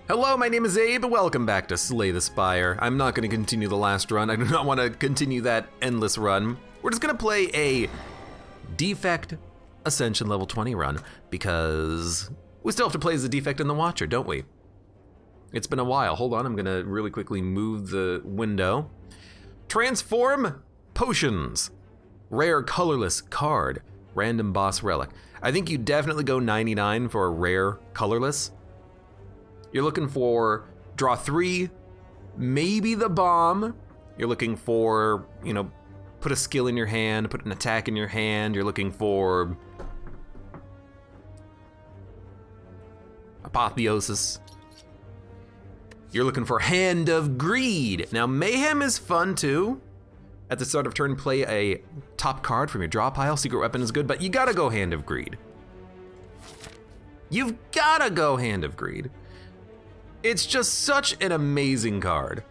Hello, my name is Abe. Welcome back to Slay the Spire. I'm not going to continue the last run. I do not want to continue that endless run. We're just going to play a Defect Ascension level 20 run because we still have to play as the Defect and the Watcher, don't we? It's been a while. Hold on, I'm going to really quickly move the window. Transform Potions. Rare colorless card. Random boss relic. I think you definitely go 99 for a rare colorless. You're looking for draw 3, maybe the bomb. You're looking for, put a skill in your hand, put an attack in your hand. You're looking for apotheosis. You're looking for Hand of Greed. Now, Mayhem is fun too. At the start of turn, play a top card from your draw pile. Secret Weapon is good, but you gotta go Hand of Greed. You've gotta go Hand of Greed. It's just such an amazing card.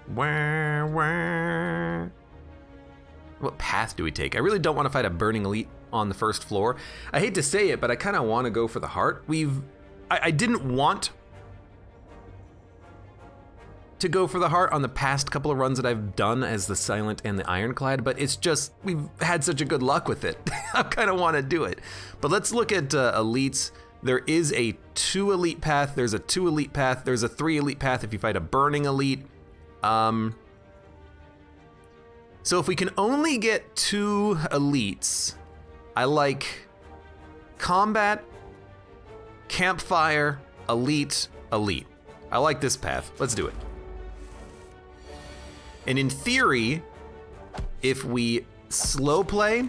Wah, wah. What path do we take? I really don't want to fight a Burning Elite on the first floor. I hate to say it, but I kind of want to go for the heart. I didn't want to go for the heart on the past couple of runs that I've done as the Silent and the Ironclad, but it's just, we've had such a good luck with it. I kind of want to do it. But let's look at elites. There is a 2 elite path, there's a 2 elite path, there's a 3 elite path if you fight a Burning Elite. So if we can only get 2 elites, I like Combat, Campfire, Elite, Elite. I like this path, let's do it. And in theory, if we slow play,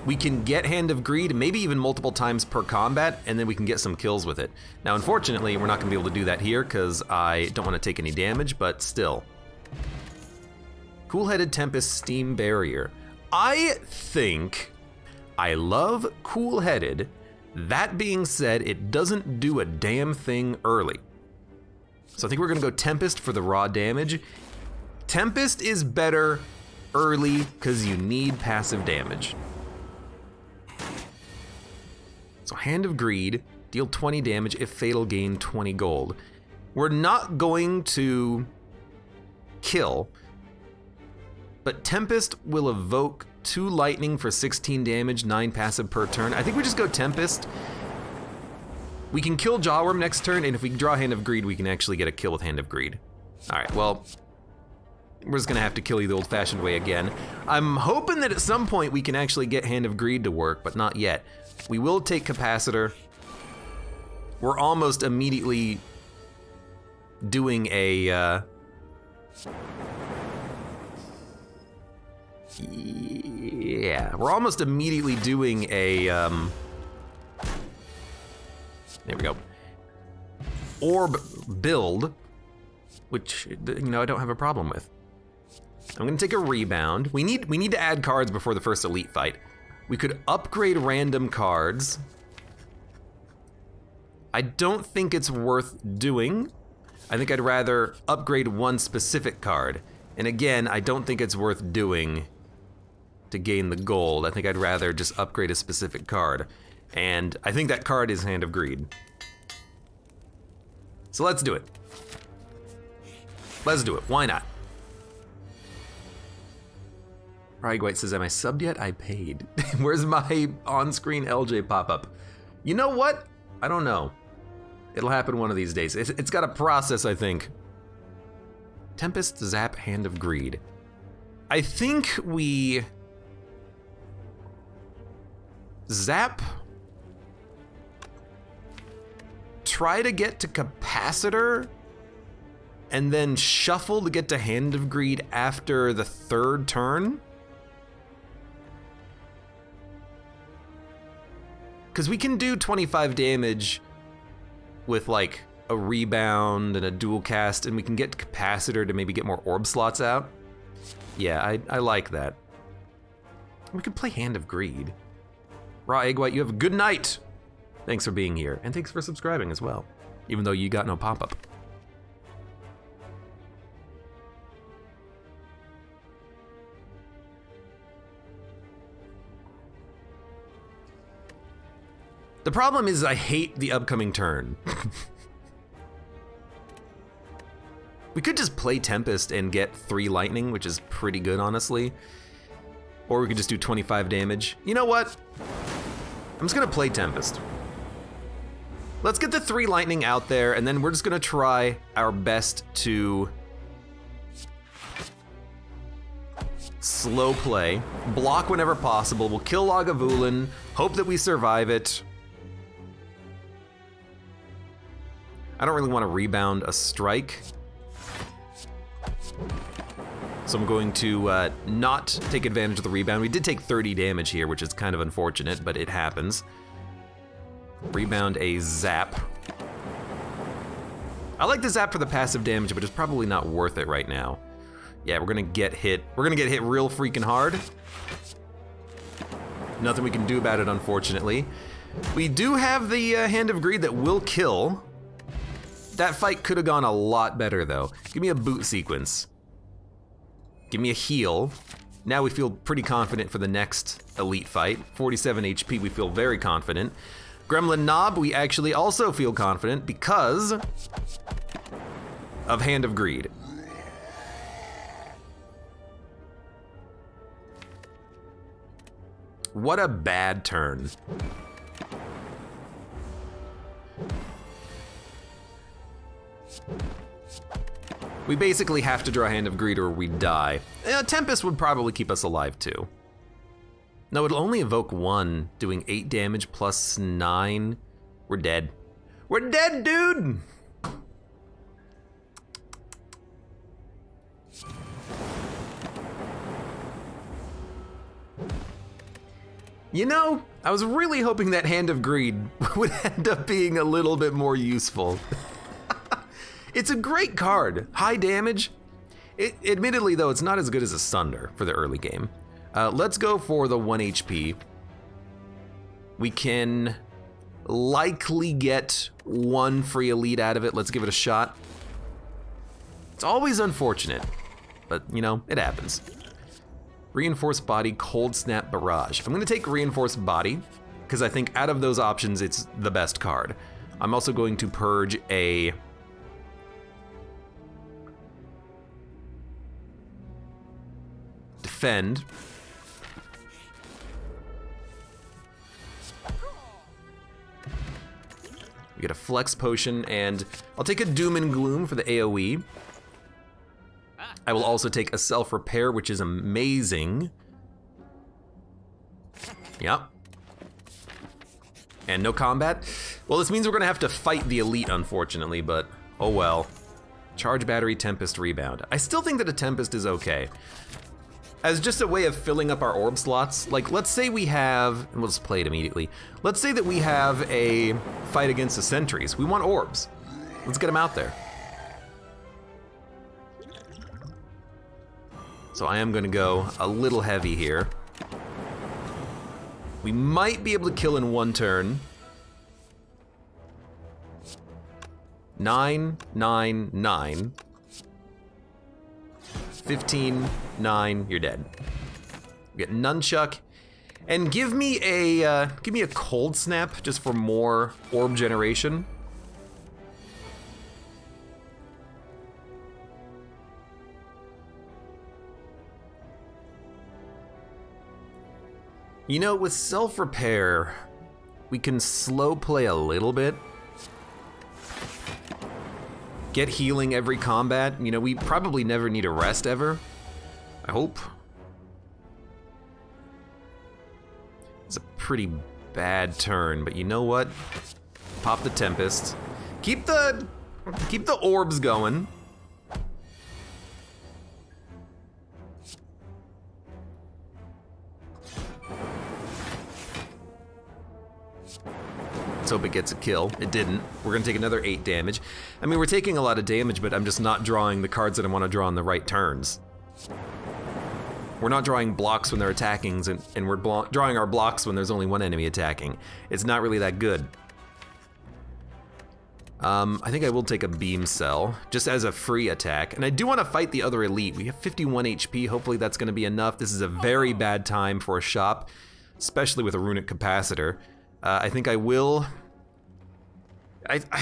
we can get Hand of Greed, maybe even multiple times per combat, and then we can get some kills with it. Now, unfortunately, we're not gonna be able to do that here because I don't wanna take any damage, but still. Cool-Headed Tempest Steam Barrier. I think I love Cool-Headed. That being said, it doesn't do a damn thing early. So I think we're gonna go Tempest for the raw damage. Tempest is better early because you need passive damage. So Hand of Greed, deal 20 damage, if fatal gain 20 gold. We're not going to kill, but Tempest will evoke 2 lightning for 16 damage, 9 passive per turn. I think we just go Tempest. We can kill Jawworm next turn, and if we draw Hand of Greed, we can actually get a kill with Hand of Greed. All right, well, we're just gonna have to kill you the old-fashioned way again. I'm hoping that at some point we can actually get Hand of Greed to work, but not yet. We will take Capacitor. We're almost immediately doing a, yeah, we're almost immediately doing a, there we go, orb build, which, I don't have a problem with. I'm gonna take a rebound. We need to add cards before the first elite fight. We could upgrade random cards. I don't think it's worth doing. I think I'd rather upgrade one specific card. And again, I don't think it's worth doing to gain the gold. I think I'd rather just upgrade a specific card. And I think that card is Hand of Greed. So let's do it. Let's do it, why not? White says, am I subbed yet? I paid. Where's my on-screen LJ pop-up? You know what? I don't know. It'll happen one of these days. It's got a process, I think. Tempest, Zap, Hand of Greed. I think we Zap, try to get to Capacitor, and then shuffle to get to Hand of Greed after the 3rd turn. Because we can do 25 damage with like a rebound and a dual cast, and we can get Capacitor to maybe get more orb slots out. Yeah, I like that. We could play Hand of Greed. Raw Egg White, you have a good night. Thanks for being here, and thanks for subscribing as well, even though you got no pop-up. The problem is I hate the upcoming turn. We could just play Tempest and get 3 lightning, which is pretty good, honestly. Or we could just do 25 damage. You know what? I'm just gonna play Tempest. Let's get the 3 lightning out there, and then we're just gonna try our best to slow play, block whenever possible. We'll kill Lagavulin, hope that we survive it. I don't really want to rebound a strike. So I'm going to not take advantage of the rebound. We did take 30 damage here, which is kind of unfortunate, but it happens. Rebound a zap. I like the zap for the passive damage, but it's probably not worth it right now. Yeah, we're gonna get hit. We're gonna get hit real freaking hard. Nothing we can do about it, unfortunately. We do have the Hand of Greed that will kill. That fight could have gone a lot better, though. Give me a boot sequence. Give me a heal. Now we feel pretty confident for the next elite fight. 47 HP, we feel very confident. Gremlin Knob, we actually also feel confident because of Hand of Greed. What a bad turn. We basically have to draw Hand of Greed or we die. Tempest would probably keep us alive too. No, it'll only evoke 1, doing 8 damage plus 9. We're dead. We're dead, dude! You know, I was really hoping that Hand of Greed would end up being a little bit more useful. It's a great card, high damage. Admittedly though, it's not as good as a Sunder for the early game. Let's go for the 1 HP. We can likely get 1 free elite out of it. Let's give it a shot. It's always unfortunate, but you know, it happens. Reinforced Body, Cold Snap, Barrage. I'm gonna take Reinforced Body, because I think out of those options, it's the best card. I'm also going to purge a Defend. We get a Flex Potion, and I'll take a Doom and Gloom for the AoE. I will also take a Self-Repair, which is amazing. Yep. And no combat. Well, this means we're gonna have to fight the elite, unfortunately, but oh well. Charge Battery, Tempest, Rebound. I still think that a Tempest is okay. As just a way of filling up our orb slots, like let's say we have, and we'll just play it immediately. Let's say that we have a fight against the sentries. We want orbs. Let's get them out there. So I am gonna go a little heavy here. We might be able to kill in 1 turn. 9, 9, 9. 15, 9, you're dead. We get Nunchuck, and give me a Cold Snap just for more orb generation. You know, with Self-Repair, we can slow play a little bit. Get healing every combat. You know, we probably never need a rest ever. I hope. It's a pretty bad turn, but you know what? Pop the Tempest. Keep the orbs going. Let's hope it gets a kill. It didn't. We're gonna take another 8 damage. I mean, we're taking a lot of damage, but I'm just not drawing the cards that I wanna draw on the right turns. We're not drawing blocks when they're attacking, and we're drawing our blocks when there's only 1 enemy attacking. It's not really that good. I think I will take a Beam Cell, just as a free attack. And I do wanna fight the other elite. We have 51 HP, hopefully that's gonna be enough. This is a very bad time for a shop, especially with a Runic Capacitor. I think I will. I think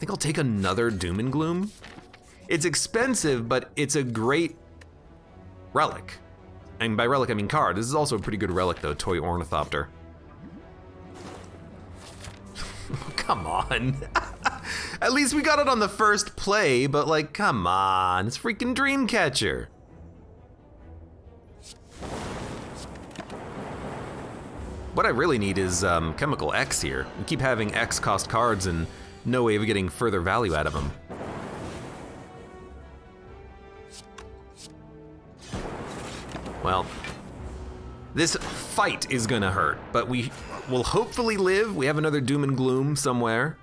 I'll take another Doom and Gloom. It's expensive, but it's a great relic. And by relic, I mean card. This is also a pretty good relic, though, Toy Ornithopter. Come on. At least we got it on the first play, but like, come on. It's freaking Dreamcatcher. What I really need is Chemical X here. We keep having X cost cards and no way of getting further value out of them. Well, this fight is gonna hurt, but we will hopefully live. We have another Doom and Gloom somewhere.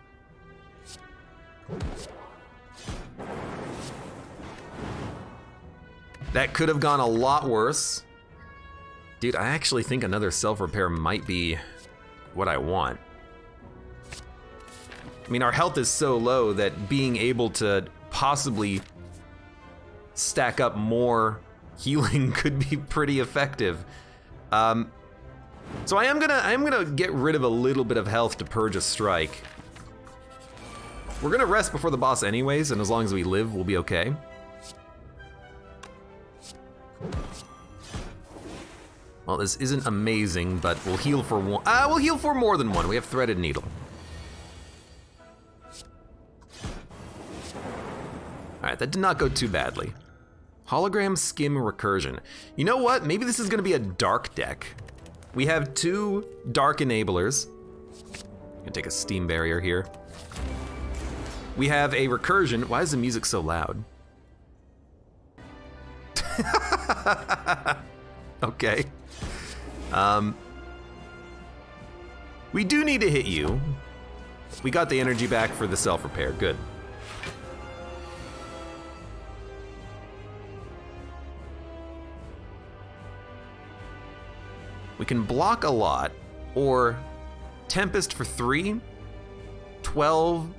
That could have gone a lot worse. Dude, I actually think another self-repair might be what I want. I mean, our health is so low that being able to possibly stack up more healing could be pretty effective. So I am gonna get rid of a little bit of health to purge a strike. We're gonna rest before the boss anyways, and as long as we live, we'll be okay. Well, this isn't amazing, but we'll heal for one. We'll heal for more than one. We have Threaded Needle. All right, that did not go too badly. Hologram Skim Recursion. You know what? Maybe this is gonna be a dark deck. We have 2 dark enablers. I'm gonna take a steam barrier here. We have a recursion. Why is the music so loud? Okay. We do need to hit you. We got the energy back for the self-repair, good. We can block a lot, or Tempest for 3, 12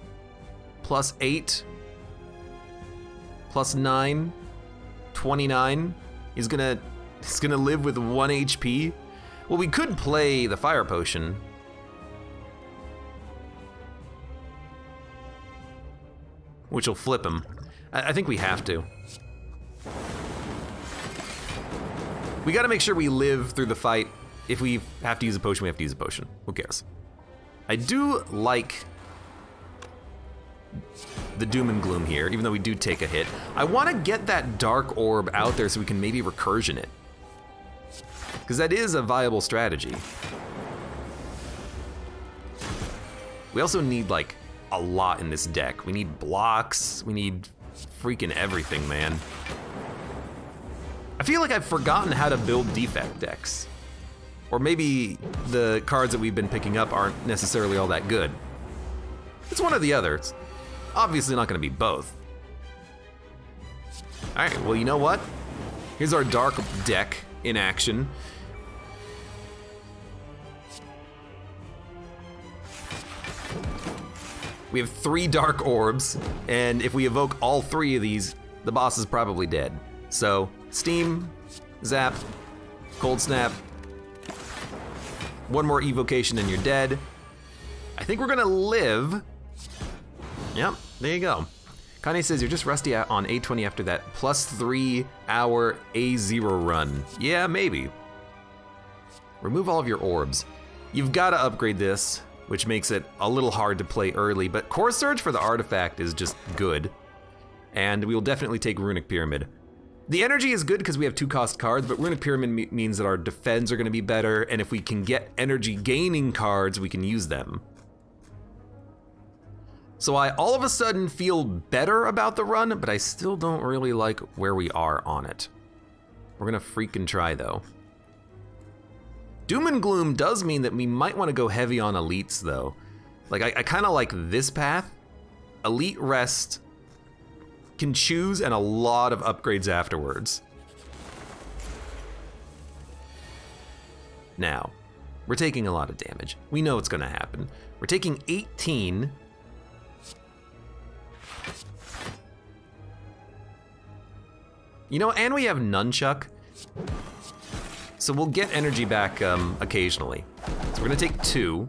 plus 8 plus 9, 29. He's gonna live with 1 HP. Well, we could play the Fire Potion. Which will flip him. I think we have to. We gotta make sure we live through the fight. If we have to use a potion, we have to use a potion. Who cares? I do like the Doom and Gloom here, even though we do take a hit. I wanna get that Dark Orb out there so we can maybe recursion it. Because that is a viable strategy. We also need like a lot in this deck. We need blocks, we need freaking everything, man. I feel like I've forgotten how to build Defect decks. Or maybe the cards that we've been picking up aren't necessarily all that good. It's one or the other. It's obviously not gonna be both. All right, well, you know what? Here's our dark deck in action. We have 3 dark orbs, and if we evoke all 3 of these, the boss is probably dead. So, Steam, Zap, Cold Snap, 1 more evocation and you're dead. I think we're gonna live. Yep, there you go. Kanye says you're just rusty out on A20 after that +3 hour A0 run. Yeah, maybe. Remove all of your orbs. You've gotta upgrade this, which makes it a little hard to play early, but Core Surge for the artifact is just good. And we will definitely take Runic Pyramid. The energy is good because we have 2 cost cards, but Runic Pyramid means that our defense are gonna be better, and if we can get energy gaining cards, we can use them. So I all of a sudden feel better about the run, but I still don't really like where we are on it. We're gonna freaking try though. Doom and Gloom does mean that we might wanna go heavy on elites though. Like I kinda like this path. Elite rest, can choose, and a lot of upgrades afterwards. Now, we're taking a lot of damage. We know it's gonna happen. We're taking 18. You know, and we have Nunchuck. so we'll get energy back occasionally. So we're gonna take 2.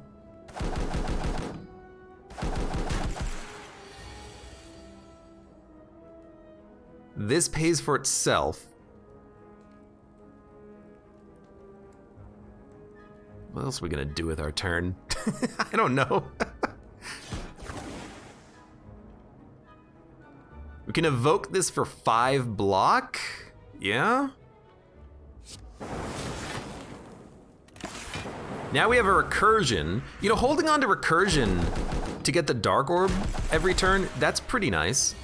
This pays for itself. What else are we gonna do with our turn? I don't know. We can evoke this for 5 block? Yeah? Now we have a recursion. You know, holding on to recursion to get the Dark Orb every turn, that's pretty nice.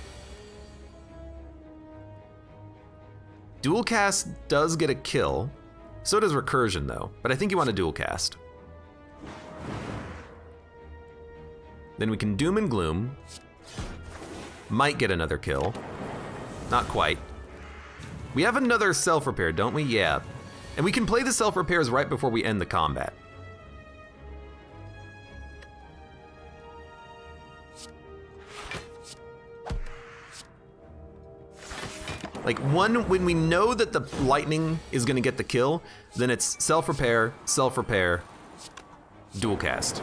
Dual cast does get a kill. So does recursion though, but I think you want to dual cast. Then we can Doom and Gloom. Might get another kill. Not quite. We have another self-repair, don't we? Yeah. And we can play the self-repairs right before we end the combat. Like when we know that the lightning is gonna get the kill, then it's self-repair, dual cast.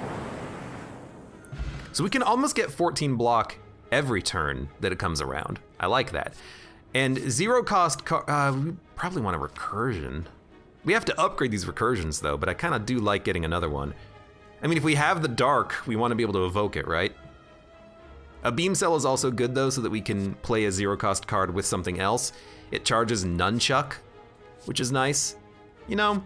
So we can almost get 14 block every turn that it comes around. I like that. And 0 cost, we probably want a recursion. We have to upgrade these recursions though, but I kinda do like getting another one. I mean, if we have the dark, we wanna be able to evoke it, right? A beam cell is also good though, so that we can play a 0 cost card with something else. It charges Nunchuck, which is nice. You know?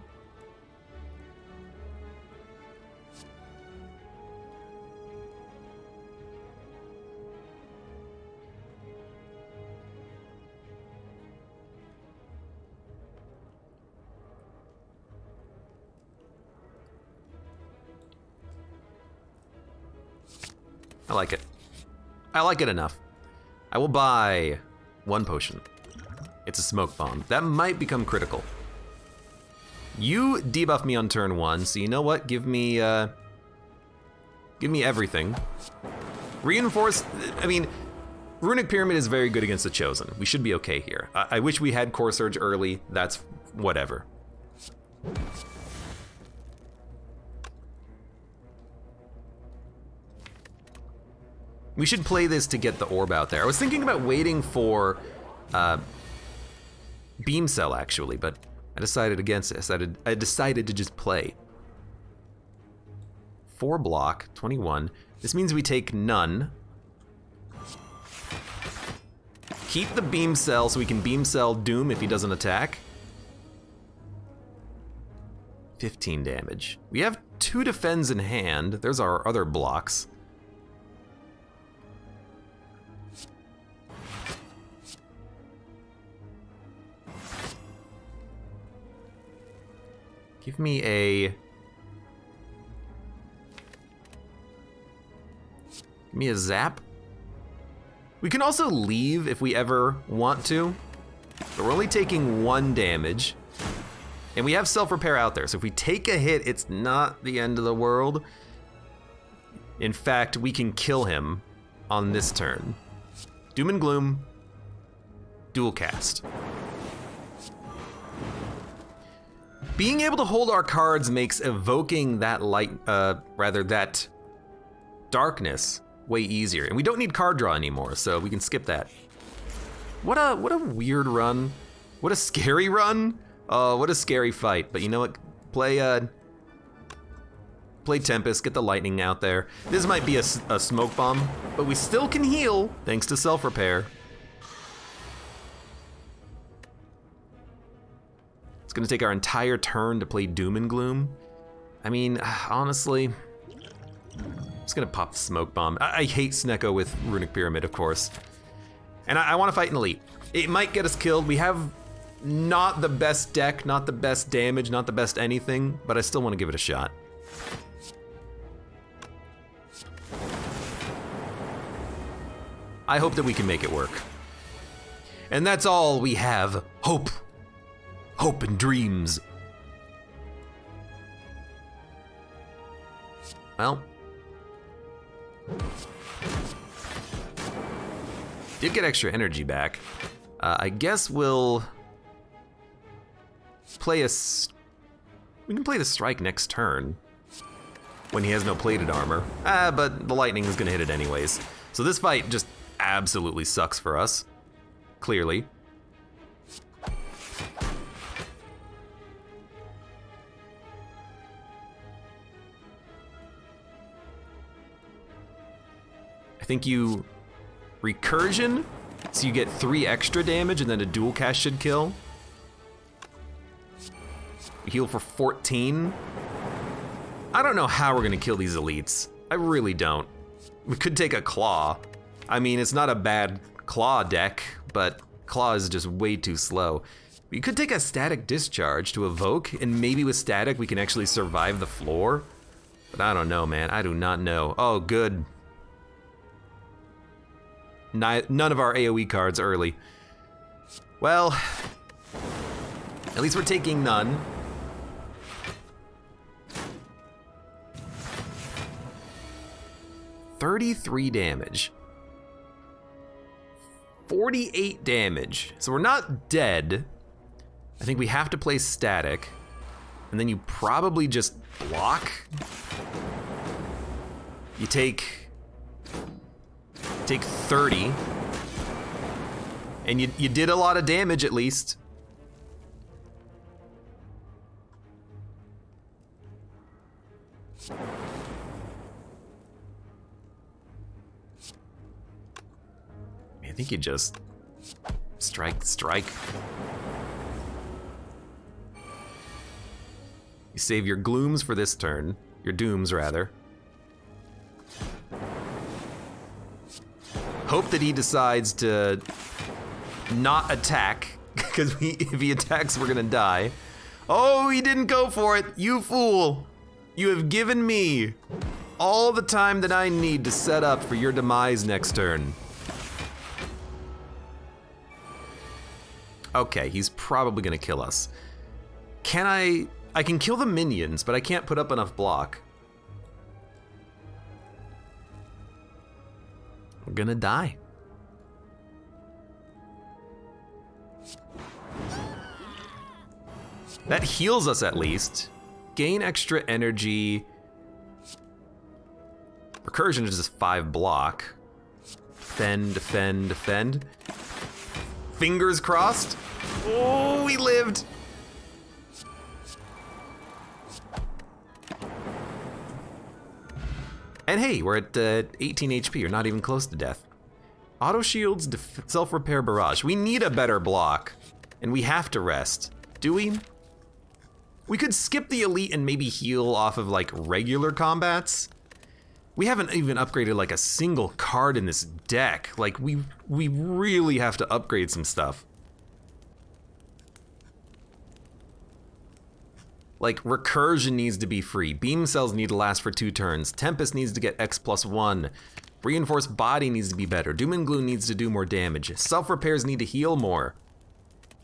I like it. I like it enough. I will buy 1 potion. It's a smoke bomb. That might become critical. You debuff me on turn 1, so you know what? Give me everything. Reinforce, I mean, Runic Pyramid is very good against the Chosen. We should be okay here. I wish we had Core Surge early. That's whatever. We should play this to get the orb out there. I was thinking about waiting for Beam Cell actually, but I decided against this. I decided to just play. 4 block, 21. This means we take none. Keep the Beam Cell so we can Beam Cell Doom if he doesn't attack. 15 damage. We have 2 defends in hand. There's our other blocks. Give me a zap. We can also leave if we ever want to, but we're only taking 1 damage. And we have self-repair out there, so if we take a hit, it's not the end of the world. In fact, we can kill him on this turn. Doom and Gloom, dual cast. Being able to hold our cards makes evoking that that darkness way easier. And we don't need card draw anymore, so we can skip that. What a weird run. What a scary run. What a scary fight. But you know what? Play Tempest, get the lightning out there. This might be a smoke bomb, but we still can heal thanks to self-repair. It's gonna take our entire turn to play Doom and Gloom. I mean, honestly, I'm just gonna pop the smoke bomb. I hate Snecko with Runic Pyramid, of course. And I wanna fight an elite. It might get us killed. We have not the best deck, not the best damage, not the best anything, but I still wanna give it a shot. I hope that we can make it work. And that's all we have. Hope. Hope and dreams. Well. Did get extra energy back. I guess we'll play a We can play the strike next turn when he has no plated armor. But the lightning is gonna hit it anyways. So this fight just absolutely sucks for us, clearly. I think you recursion, so you get 3 extra damage and then a dual cast should kill. Heal for 14. I don't know how we're gonna kill these elites. I really don't. We could take a claw. I mean, it's not a bad claw deck, but claw is just way too slow. We could take a static discharge to evoke, and maybe with static we can actually survive the floor. But I don't know, man. I do not know. Oh, good. None of our AoE cards early. Well, at least we're taking none. $33 damage. 48 damage. So we're not dead. I think we have to play static. And then you probably just block. You take 30. And you did a lot of damage at least. I think you just strike. You save your glooms for this turn. Your dooms, rather. Hope that he decides to not attack, because if he attacks, we're gonna die. Oh, he didn't go for it, you fool! You have given me all the time that I need to set up for your demise next turn. Okay, he's probably gonna kill us. Can I can kill the minions, but I can't put up enough block. We're gonna die. That heals us at least. Gain extra energy. Recursion is just 5 block. Defend. Fingers crossed. Oh, we lived. And hey, we're at 18 HP, or not even close to death. Auto shields, self-repair barrage. We need a better block, and we have to rest. Do we? We could skip the elite and maybe heal off of like regular combats. We haven't even upgraded like a single card in this deck. Like we really have to upgrade some stuff. Like recursion needs to be free. Beam cells need to last for 2 turns. Tempest needs to get X+1. Reinforced body needs to be better. Doom and Gloom needs to do more damage. Self-repairs need to heal more.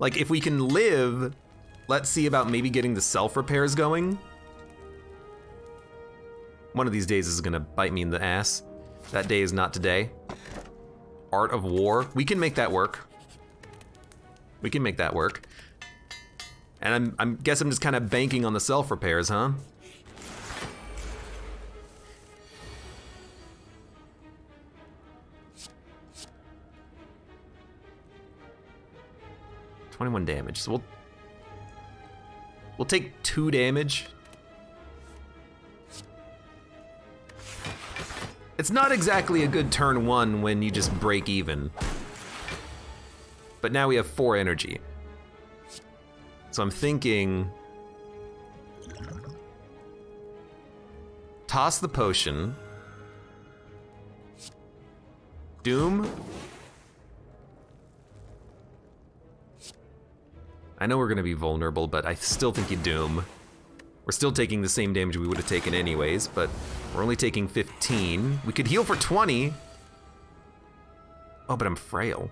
Like if we can live, let's see about maybe getting the self-repairs going. One of these days is gonna bite me in the ass. That day is not today. Art of War, we can make that work. We can make that work. And I guess I'm just kind of banking on the self-repairs, huh? $21 damage, so we'll take 2 damage. It's not exactly a good turn 1 when you just break even. But now we have 4 energy. So I'm thinking, toss the potion. Doom. I know we're gonna be vulnerable, but I still think you doom. We're still taking the same damage we would have taken anyways, but we're only taking 15. We could heal for 20. Oh, but I'm frail.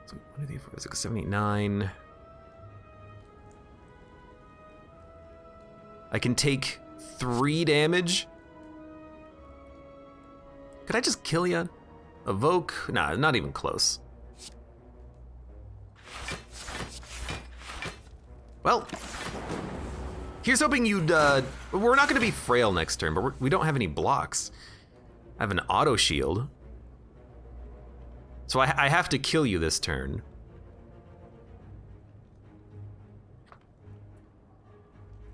So 1, 2, 3, 4, 5, 6, 7, 8, 9. I can take 3 damage. Could I just kill ya? Evoke? Nah, not even close. Well, Here's hoping you'd, we're not gonna be frail next turn, but we don't have any blocks. I have an auto shield. So I have to kill you this turn.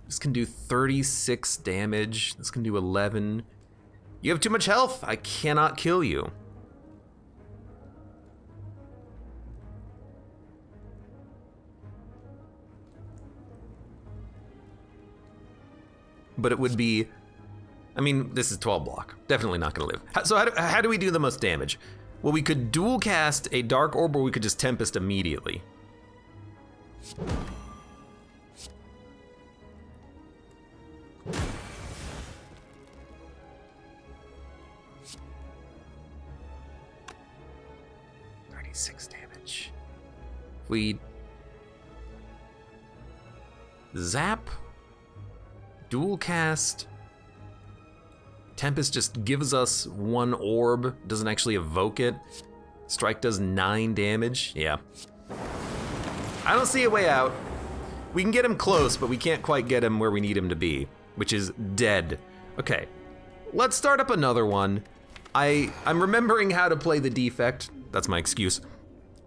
This can do 36 damage. This can do 11. You have too much health. I cannot kill you. But it would be, I mean, this is 12 block. Definitely not gonna live. So how do we do the most damage? Well, we could dual cast a Dark Orb, or we could just Tempest immediately. $36 damage. We zap, dual cast. Tempest just gives us 1 orb, doesn't actually evoke it. Strike does 9 damage, yeah. I don't see a way out. We can get him close, but we can't quite get him where we need him to be, which is dead. Okay, let's start up another one. I'm remembering how to play the Defect, that's my excuse.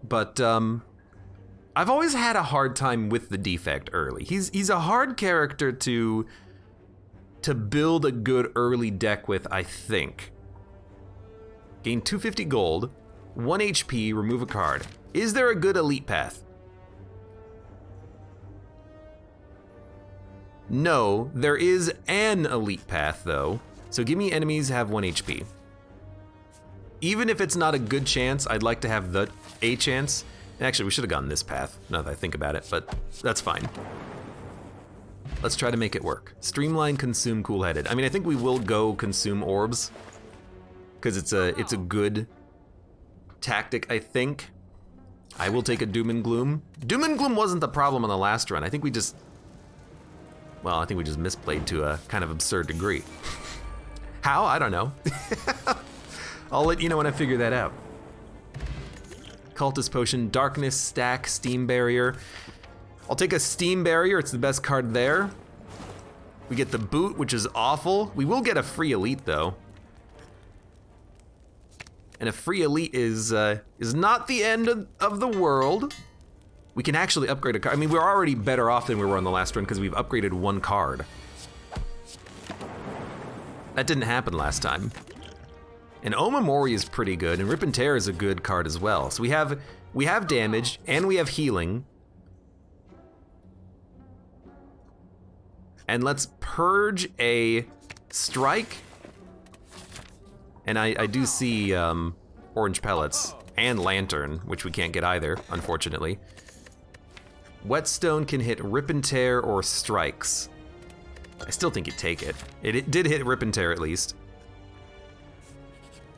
But I've always had a hard time with the Defect early. He's a hard character to build a good early deck with, I think. Gain 250 gold, 1 HP, remove a card. Is there a good elite path? No, there is an elite path though. So give me enemies have 1 HP. Even if it's not a good chance, I'd like to have a chance. Actually, we should have gone this path, now that I think about it, but that's fine. Let's try to make it work. Streamline, consume, cool-headed. I mean, I think we will go consume orbs, because it's a good tactic, I think. I will take a Doom and Gloom. Doom and Gloom wasn't the problem on the last run. I think we just misplayed to a kind of absurd degree. How? I don't know. I'll let you know when I figure that out. Cultist Potion, Darkness, Stack, Steam Barrier. I'll take a Steam Barrier, it's the best card there. We get the Boot, which is awful. We will get a free Elite though. And a free Elite is not the end of the world. We can actually upgrade a card. I mean, we're already better off than we were on the last run because we've upgraded 1 card. That didn't happen last time. And Omamori is pretty good, and Rip and Tear is a good card as well. So we have damage, and we have healing. And let's purge a Strike. And I do see Orange Pellets and Lantern, which we can't get either, unfortunately. Whetstone can hit Rip and Tear or Strikes. I still think you'd take it. It did hit Rip and Tear at least.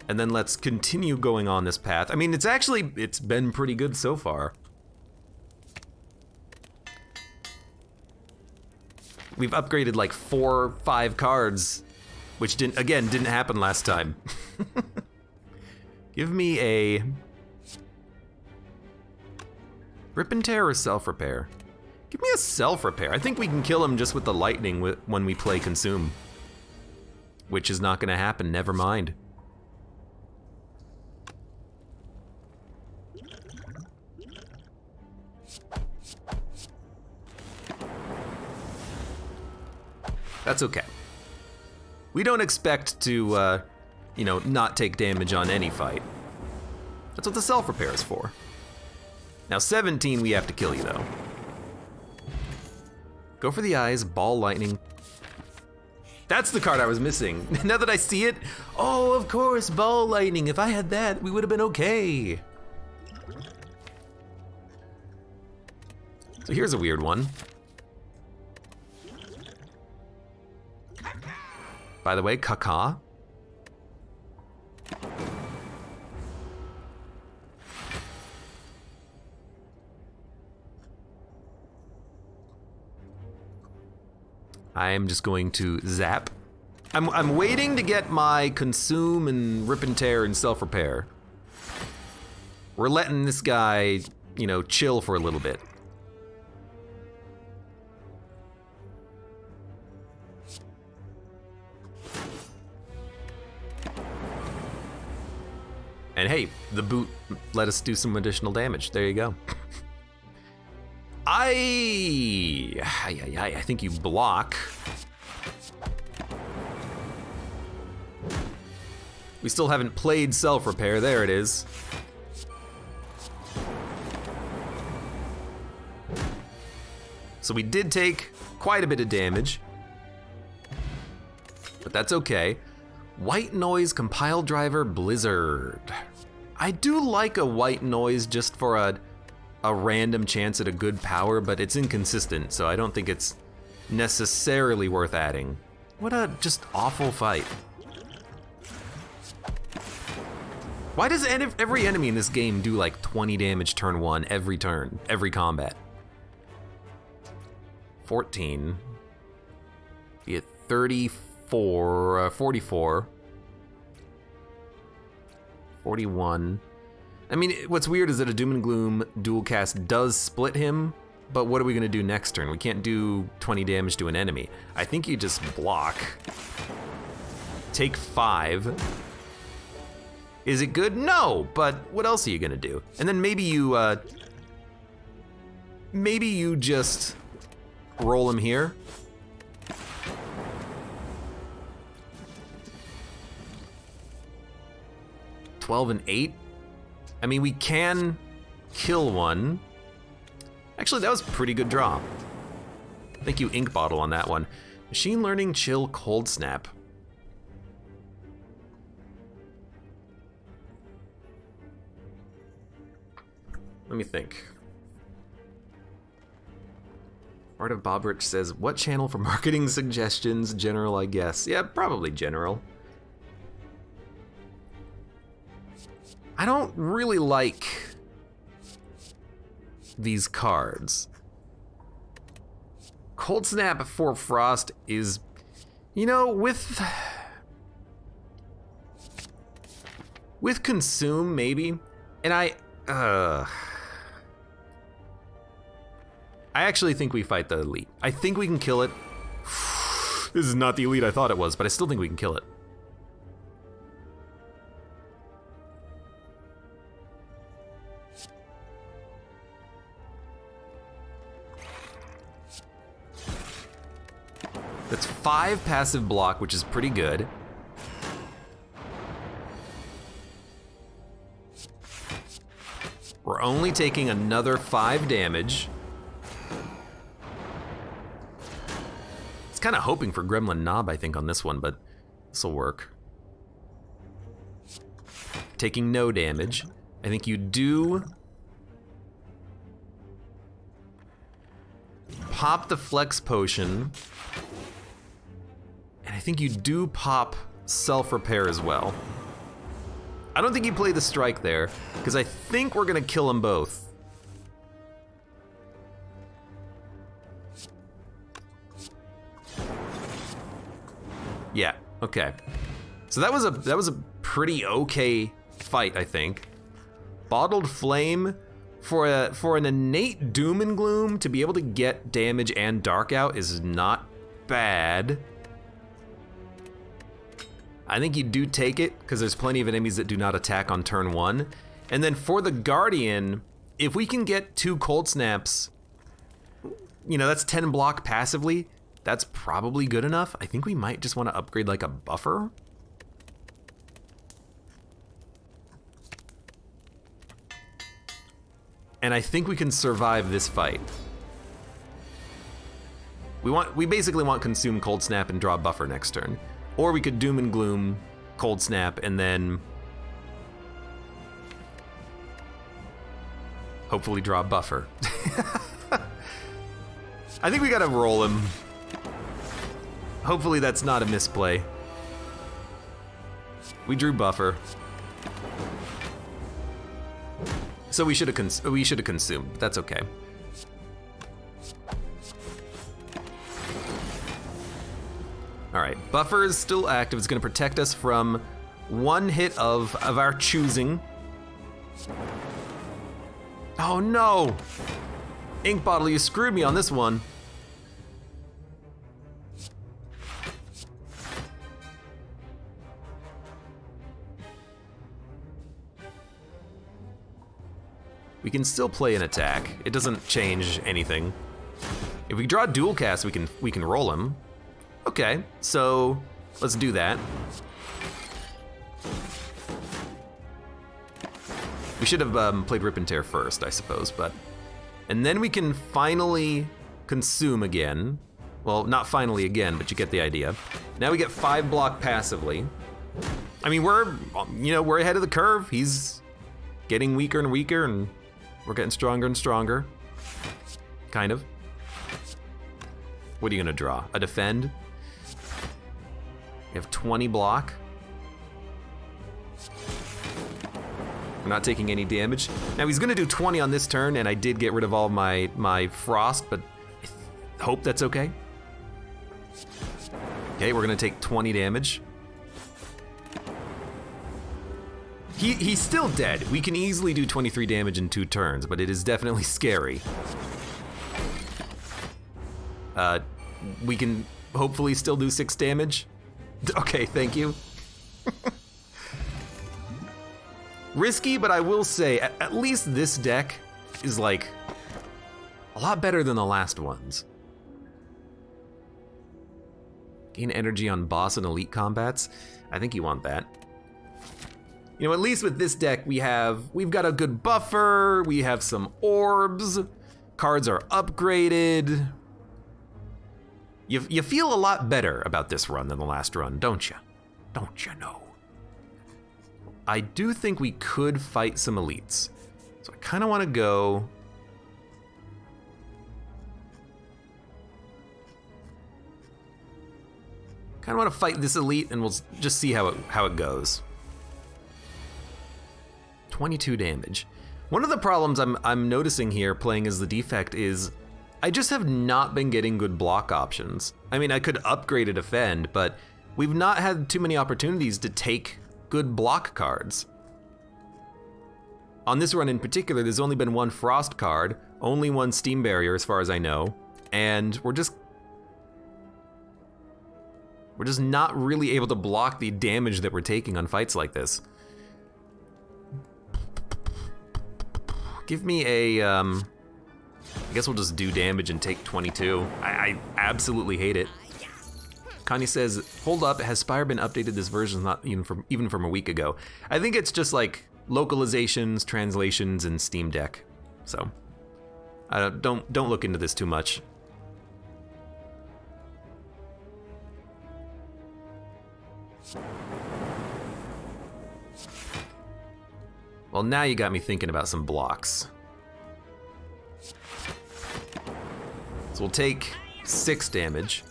And then let's continue going on this path. I mean, it's been pretty good so far. We've upgraded like 4 or 5 cards, which didn't happen last time. Give me a Rip and Tear or Self-Repair? Give me a Self-Repair. I think we can kill him just with the lightning when we play Consume. Which is not gonna happen, never mind. That's okay. We don't expect to, not take damage on any fight. That's what the Self-Repair is for. Now 17, we have to kill you though. Go for the eyes, Ball Lightning. That's the card I was missing. Now that I see it, oh, of course, Ball Lightning. If I had that, we would have been okay. So here's a weird one. By the way, Kaka. I am just going to zap. I'm waiting to get my Consume and Rip and Tear and Self-Repair. We're letting this guy, chill for a little bit. And hey, the boot let us do some additional damage. There you go. I think you block. We still haven't played self-repair. There it is. So we did take quite a bit of damage, but that's okay. White noise compile driver blizzard. I do like a white noise just for a random chance at a good power, but it's inconsistent, so I don't think it's necessarily worth adding. What a just awful fight. Why does every enemy in this game do like 20 damage turn one every turn, every combat? 14. Be at 34, 44. 41. I mean, what's weird is that a Doom and Gloom dual cast does split him, but what are we gonna do next turn? We can't do 20 damage to an enemy. I think you just block. Take 5. Is it good? No, but what else are you gonna do? And then maybe you just roll him here. $12 and $8. I mean, we can kill one. Actually, that was a pretty good draw. Thank you, Ink Bottle, on that one. Machine Learning Chill Cold Snap. Let me think. Art of Bobrich says, what channel for marketing suggestions? General, I guess. Yeah, probably general. I don't really like these cards. Cold Snap for Frost is, you know, with Consume maybe, and I actually think we fight the elite. I think we can kill it. This is not the elite I thought it was, but I still think we can kill it. That's 5 passive block, which is pretty good. We're only taking another 5 damage. It's kind of hoping for Gremlin Knob, I think, on this one, but this'll work. Taking no damage. I think you do pop the Flex Potion. And I think you do pop self-repair as well. I don't think you play the strike there, because I think we're gonna kill them both. Yeah, okay. So that was a pretty okay fight, I think. Bottled Flame, for an innate Doom and Gloom to be able to get damage and Dark out is not bad. I think you do take it, because there's plenty of enemies that do not attack on turn 1. And then for the Guardian, if we can get 2 Cold Snaps, you know, that's 10 block passively, that's probably good enough. I think we might just want to upgrade like a buffer. And I think we can survive this fight. We basically want Consume Cold Snap and draw buffer next turn. Or we could Doom and Gloom, Cold Snap, and then hopefully draw buffer. I think we gotta roll him. Hopefully that's not a misplay. We drew buffer. So we should have consumed, but that's okay. All right, buffer is still active. It's gonna protect us from 1 hit of our choosing. Oh no! Ink Bottle, you screwed me on this one. we can still play an attack. It doesn't change anything. If we draw dual cast, we can roll him. Okay, so let's do that. We should have played Rip and Tear first, I suppose, but... And then we can finally consume again. Well, not finally again, but you get the idea. Now we get 5 block passively. I mean, we're ahead of the curve. He's getting weaker and weaker, and we're getting stronger and stronger. Kind of. What are you gonna draw? A defend? You have 20 block. We're not taking any damage. Now he's gonna do 20 on this turn, and I did get rid of all my frost, but I hope that's okay. Okay, we're gonna take 20 damage. He's still dead. We can easily do 23 damage in 2 turns, but it is definitely scary. We can hopefully still do 6 damage. Okay, thank you. Risky, but I will say, at least this deck is like a lot better than the last ones. Gain energy on boss and elite combats. I think you want that. You know, at least with this deck, we've got a good buffer, we have some orbs, cards are upgraded. You feel a lot better about this run than the last run, don't you? Don't you know? I do think we could fight some elites. So I kind of want to go... Kind of want to fight this elite, and we'll just see how it goes. 22 damage. One of the problems I'm noticing here playing as the Defect is I just have not been getting good block options. I mean, I could upgrade a defend, but we've not had too many opportunities to take good block cards. On this run in particular, there's only been 1 frost card, only 1 steam barrier as far as I know, and we're just not really able to block the damage that we're taking on fights like this. Give me a, I guess we'll just do damage and take 22. I absolutely hate it. Connie says, hold up, has Spire been updated? This version is not even from a week ago. I think it's just like localizations, translations, and Steam Deck. So, don't look into this too much. Well, now you got me thinking about some blocks. So we'll take 6 damage.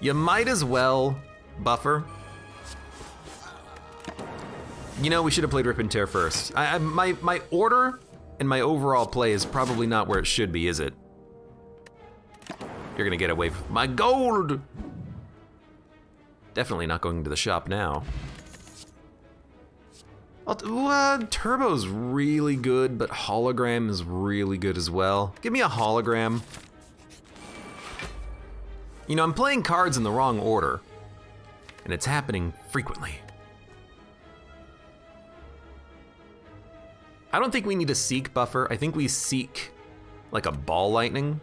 You might as well buffer. You know, we should have played Rip and Tear first. My order and my overall play is probably not where it should be, is it? You're gonna get away from my gold! Definitely not going to the shop now. Turbo's really good, but hologram is really good as well. Give me a hologram. You know, I'm playing cards in the wrong order, and it's happening frequently. I don't think we need a seek buffer. I think we seek like a ball lightning.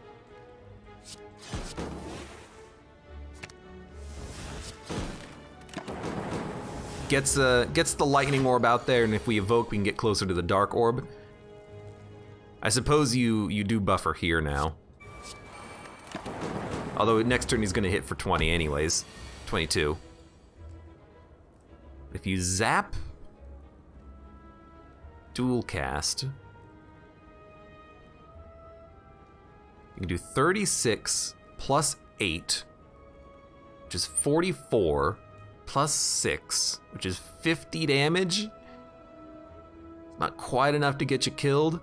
Gets the lightning orb out there, and if we evoke, we can get closer to the dark orb. I suppose you do buffer here now. Although next turn he's gonna hit for 20 anyways. 22. If you zap, dual cast, you can do 36 plus 8, which is 44, plus 6, which is 50 damage. Not quite enough to get you killed.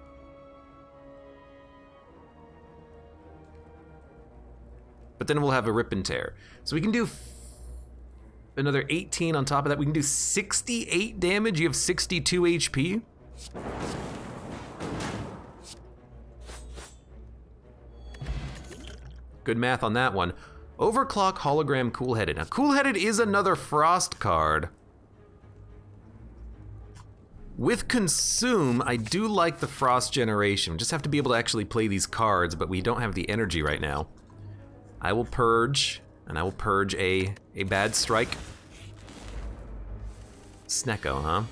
But then we'll have a Rip and Tear. So we can do another 18 on top of that. We can do 68 damage. You have 62 HP. Good math on that one. Overclock, hologram, cool-headed. Now, cool-headed is another frost card. With consume, I do like the frost generation. We just have to be able to actually play these cards, but we don't have the energy right now. I will purge, and I will purge a bad strike. Snecko, huh?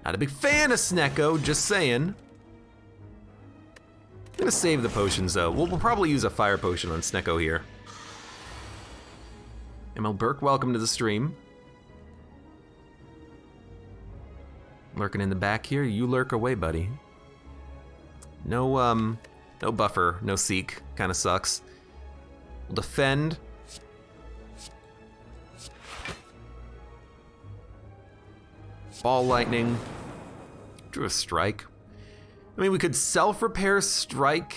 Not a big fan of Snecko, just saying. I'm gonna save the potions though. We'll probably use a fire potion on Snecko here. ML Burke, welcome to the stream. Lurking in the back here, you lurk away, buddy. No buffer, no seek, kinda sucks. We'll defend. Ball lightning. Drew a strike. I mean, we could self-repair strike.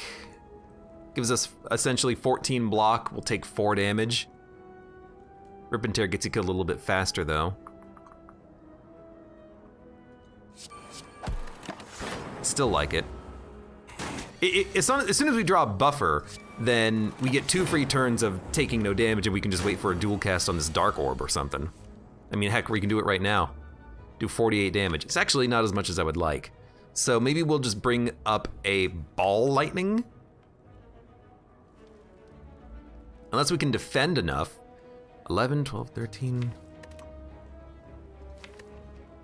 Gives us essentially 14 block. We'll take 4 damage. Rip and tear gets you killed a little bit faster though. Still like it. As soon as we draw a buffer, then we get 2 free turns of taking no damage and we can just wait for a dual cast on this dark orb or something. I mean, heck, we can do it right now. Do 48 damage. It's actually not as much as I would like. So maybe we'll just bring up a ball lightning. Unless we can defend enough. 11, 12, 13. Do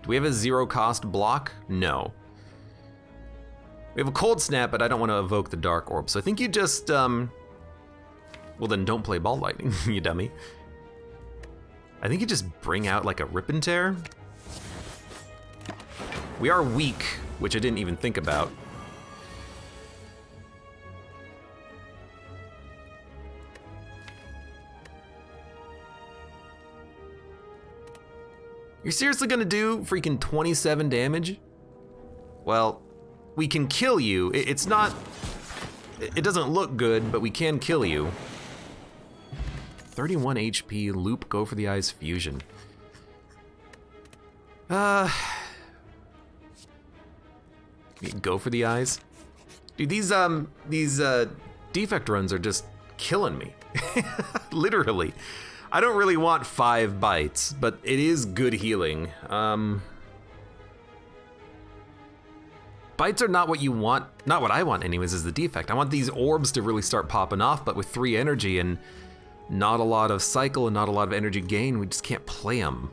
we have a 0 cost block? No. We have a cold snap, but I don't want to evoke the dark orb. So I think you just, well then don't play ball lightning, you dummy. I think you just bring out like a rip and tear. We are weak, which I didn't even think about. You're seriously gonna do freaking 27 damage? Well, we can kill you. It's not, it doesn't look good, but we can kill you. 31 HP, loop, go for the eyes, fusion. Go for the eyes. Dude, these defect runs are just killing me. Literally. I don't really want 5 bites, but it is good healing. Bites are not what you want, not what I want anyways, is the defect. I want these orbs to really start popping off, but with 3 energy and not a lot of cycle and not a lot of energy gain, we just can't play them.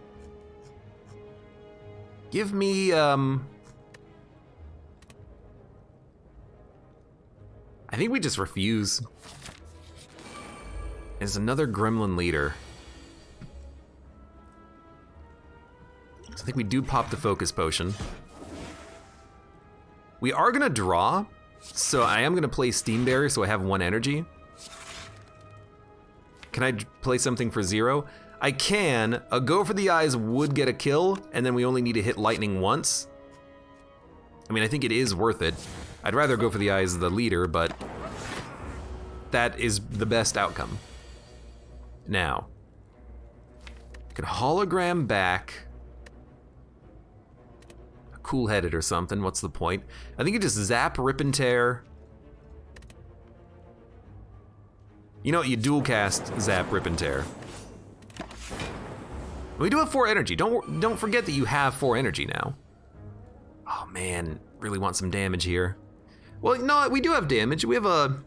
Give me, I think we just refuse. There's another gremlin leader. So I think we do pop the focus potion. We are gonna draw, so I am gonna play Steam Barrier so I have 1 energy. Can I play something for 0? I can. A go for the eyes would get a kill, and then we only need to hit lightning once. I mean, I think it is worth it. I'd rather go for the eyes of the leader, but that is the best outcome. Now, I could hologram back a cool-headed or something. What's the point? I think you just zap, rip and tear. You know what? You dual cast, zap, rip and tear. We do have 4 energy. Don't forget that you have 4 energy now. Oh man, really want some damage here. Well, no, we do have damage. We have a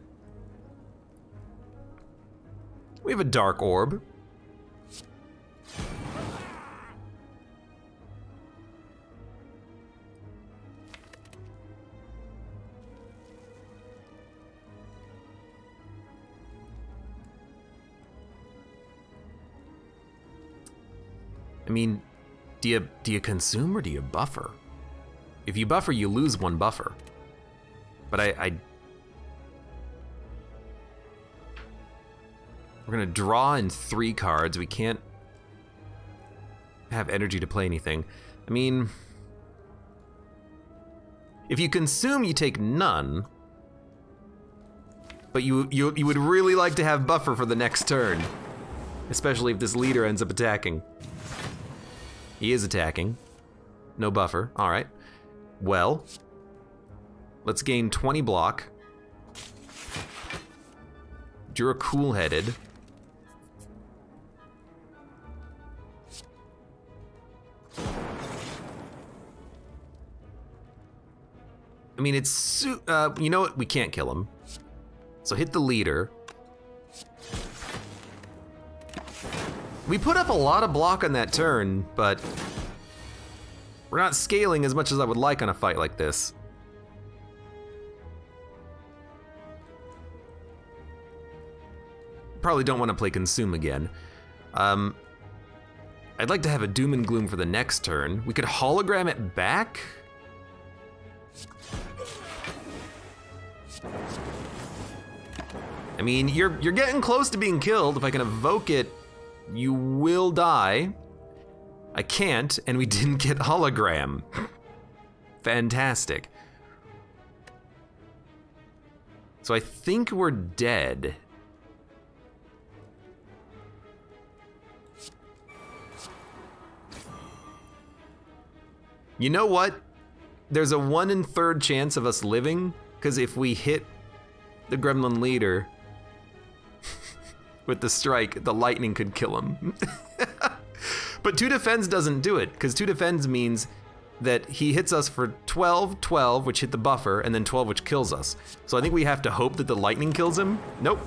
dark orb. I mean, do you consume or do you buffer? If you buffer, you lose 1 buffer. But we're gonna draw in 3 cards. We can't have energy to play anything. I mean, if you consume, you take none. But you would really like to have buffer for the next turn. Especially if this leader ends up attacking. He is attacking. No buffer, all right. Well, let's gain 20 block. Drew a cool-headed. I mean, it's, you know what? We can't kill him. So hit the leader. We put up a lot of block on that turn, but we're not scaling as much as I would like on a fight like this. Probably don't want to play Consume again. I'd like to have a Doom and Gloom for the next turn. We could hologram it back. I mean, you're getting close to being killed. If I can evoke it, you will die. I can't, and we didn't get hologram. Fantastic. So I think we're dead. You know what? There's a 1 in 3rd chance of us living, because if we hit the gremlin leader with the strike, the lightning could kill him. But 2 defends doesn't do it, because 2 defends means that he hits us for 12, 12, which hit the buffer, and then 12, which kills us. So I think we have to hope that the lightning kills him. Nope.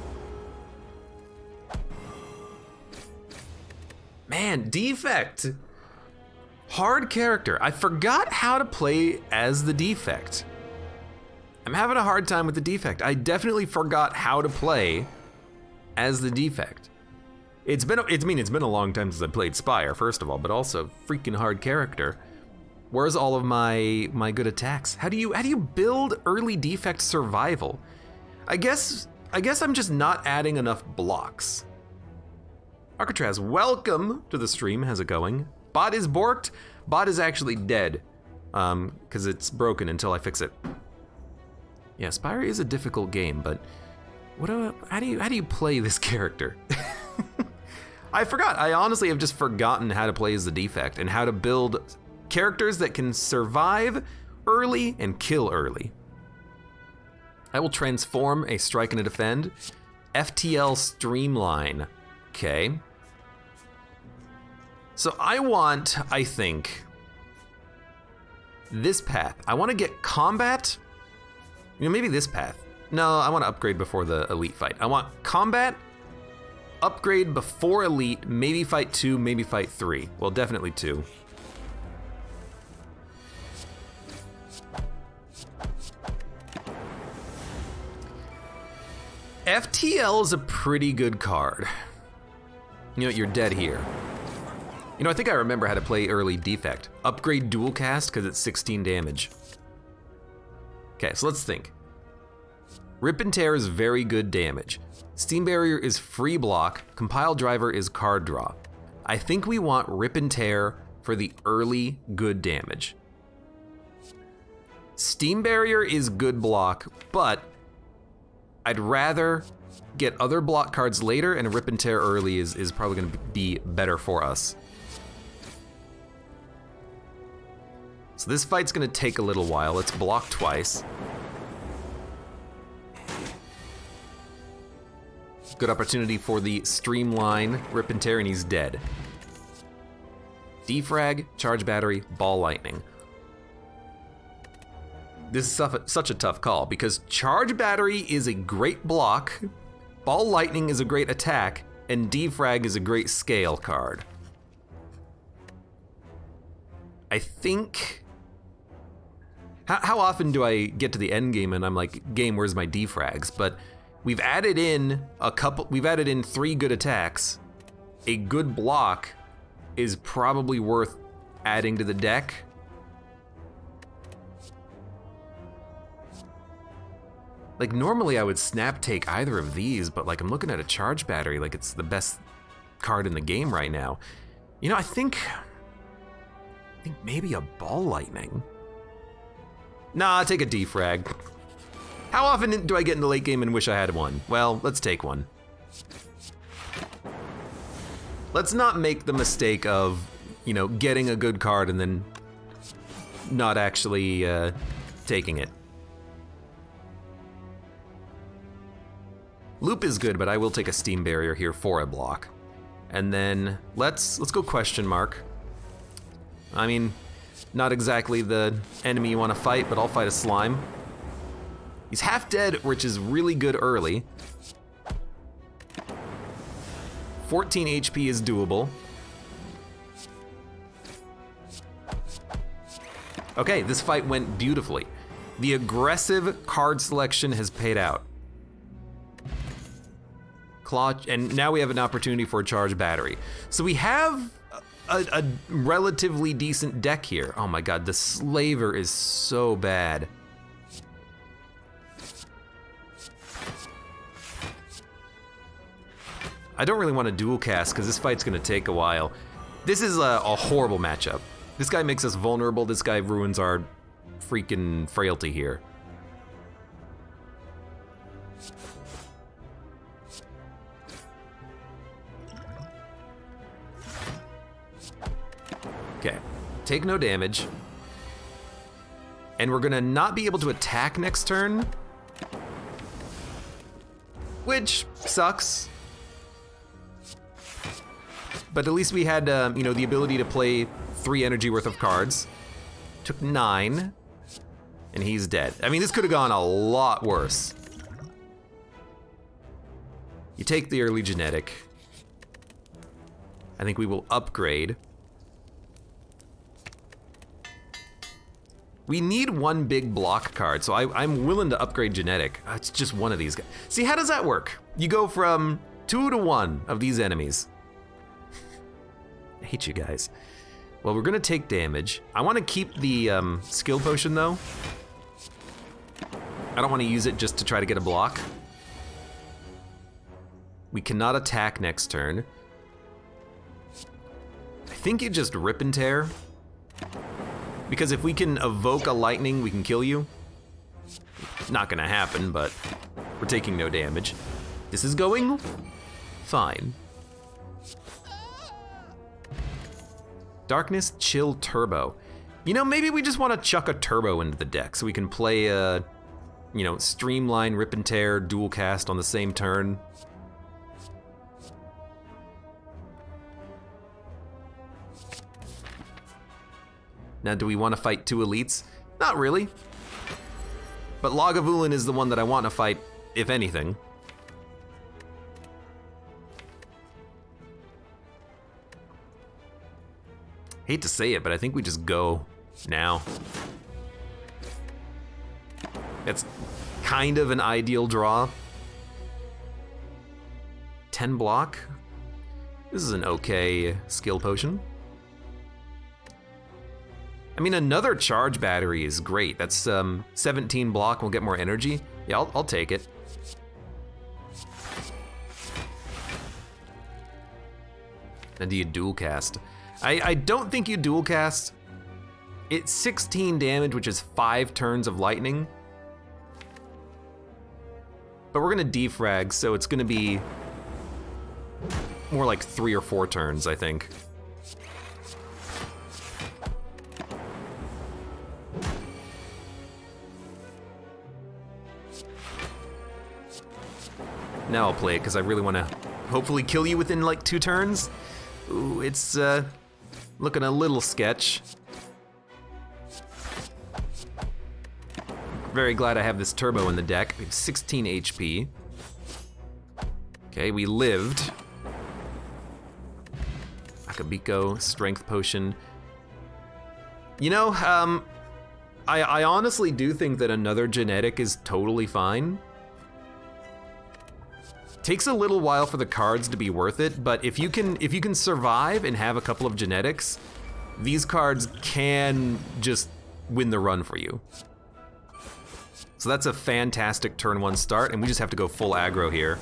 Man, Defect. Hard character. I forgot how to play as the Defect. I'm having a hard time with the Defect. I definitely forgot how to play as the Defect. It's been a long time since I played Spire, first of all, but also freaking hard character. Where's all of my good attacks? How do you build early Defect survival? I guess I'm just not adding enough blocks. Arcatraz, welcome to the stream. How's it going? Bot is borked. Bot is actually dead, because it's broken until I fix it. Yeah, Spire is a difficult game, but how do you play this character? I forgot. I honestly have just forgotten how to play as the Defect and how to build characters that can survive early and kill early. I will transform a strike and a defend. FTL streamline. Okay. So I think, this path. I want to get combat. Maybe this path. No, I want to upgrade before the elite fight. I want combat, upgrade before elite, maybe fight 2, maybe fight 3. Well, definitely 2. FTL is a pretty good card. You know what, you're dead here. You know, I think I remember how to play early Defect. Upgrade dual cast, because it's 16 damage. Okay, so let's think. Rip and Tear is very good damage. Steam Barrier is free block. Compile Driver is card draw. I think we want Rip and Tear for the early good damage. Steam Barrier is good block, but I'd rather get other block cards later, and Rip and Tear early is probably gonna be better for us. So this fight's gonna take a little while. Let's block twice. Good opportunity for the streamline Rip and Tear, and he's dead. Defrag, Charge Battery, Ball Lightning. This is such a tough call because Charge Battery is a great block, Ball Lightning is a great attack, and Defrag is a great scale card. I think... How often do I get to the end game and I'm like, game, where's my defrags? But we've added in 3 good attacks. A good block is probably worth adding to the deck. Like normally I would snap take either of these, but like I'm looking at a Charge Battery like it's the best card in the game right now. You know, I think maybe a Ball Lightning. Nah, take a defrag. How often do I get in the late game and wish I had one? Well, let's take one. Let's not make the mistake of, you know, getting a good card and then not actually taking it. Loop is good, but I will take a steam barrier here for a block. And then let's go question mark. I mean, not exactly the enemy you want to fight, but I'll fight a slime. He's half dead, which is really good early. 14 HP is doable. Okay, this fight went beautifully. The aggressive card selection has paid out. Claw, and now we have an opportunity for a charge battery. So we have a relatively decent deck here. Oh my god, the Slaver is so bad. I don't really want to dual cast because this fight's gonna take a while. This is a horrible matchup. This guy makes us vulnerable, this guy ruins our freaking frailty here. Okay, take no damage. And we're gonna not be able to attack next turn, which sucks. But at least we had, you know, the ability to play 3 energy worth of cards. Took 9, and he's dead. I mean, this could have gone a lot worse. You take the early genetic. I think we will upgrade. We need 1 big block card, so I'm willing to upgrade genetic. It's just one of these guys. See, how does that work? You go from 2 to 1 of these enemies. I hate you guys. Well, we're gonna take damage. I wanna keep the skill potion though. I don't wanna use it just to try to get a block. We cannot attack next turn. I think you just rip and tear. Because if we can evoke a lightning, we can kill you. Not gonna happen, but we're taking no damage. This is going fine. Darkness Chill Turbo. You know, maybe we just want to chuck a turbo into the deck so we can play a, you know, streamline, rip and tear, dual cast on the same turn. Now, do we want to fight 2 elites? Not really. But Lagavulin is the one that I want to fight, if anything. Hate to say it, but I think we just go now. It's kind of an ideal draw. 10 block. This is an okay skill potion. I mean, another charge battery is great. That's 17 block, we'll get more energy. Yeah, I'll take it. And do you dual cast? I don't think you dual cast. It's 16 damage, which is 5 turns of lightning. But we're gonna defrag, so it's gonna be more like 3 or 4 turns, I think. Now I'll play it, because I really want to hopefully kill you within like 2 turns. Ooh, it's looking a little sketch. Very glad I have this turbo in the deck. We have 16 HP. Okay, we lived. Akabiko, strength potion. You know, I honestly do think that another genetic is totally fine. Takes a little while for the cards to be worth it, but if you can survive and have a couple of genetics, these cards can just win the run for you. So that's a fantastic turn 1 start, and we just have to go full aggro here.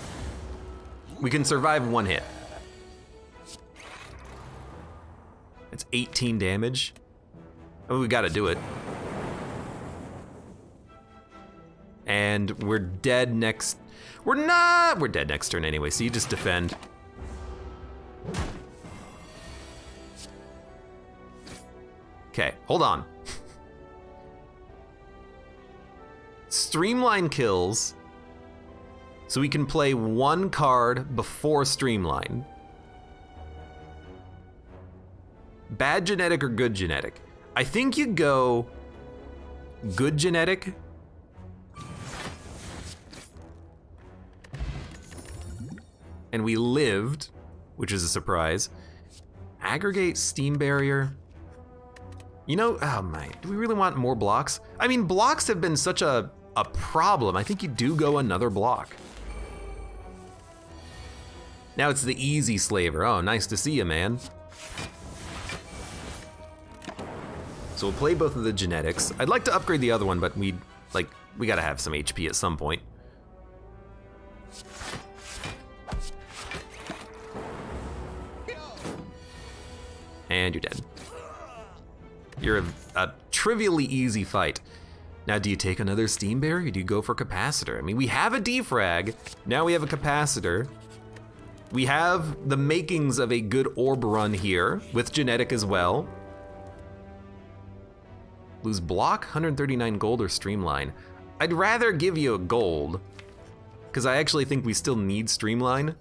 We can survive 1 hit. It's 18 damage. Oh, we gotta do it. And we're dead next. We're not! We're dead next turn anyway, so you just defend. Okay, hold on. Streamline kills. So we can play one card before Streamline. Bad genetic or good genetic? I think you go good genetic. And we lived, which is a surprise. Aggregate Steam Barrier. You know, oh my, do we really want more blocks? I mean, blocks have been such a problem. I think you do go another block. Now it's the easy slaver. Oh, nice to see you, man. So we'll play both of the genetics. I'd like to upgrade the other one, but we gotta have some HP at some point. And you're dead. You're a trivially easy fight. Now, do you take another Steam Barrier or do you go for Capacitor? I mean, we have a defrag, now we have a Capacitor. We have the makings of a good orb run here, with genetic as well. Lose block, 139 gold or Streamline. I'd rather give you a gold, because I actually think we still need Streamline.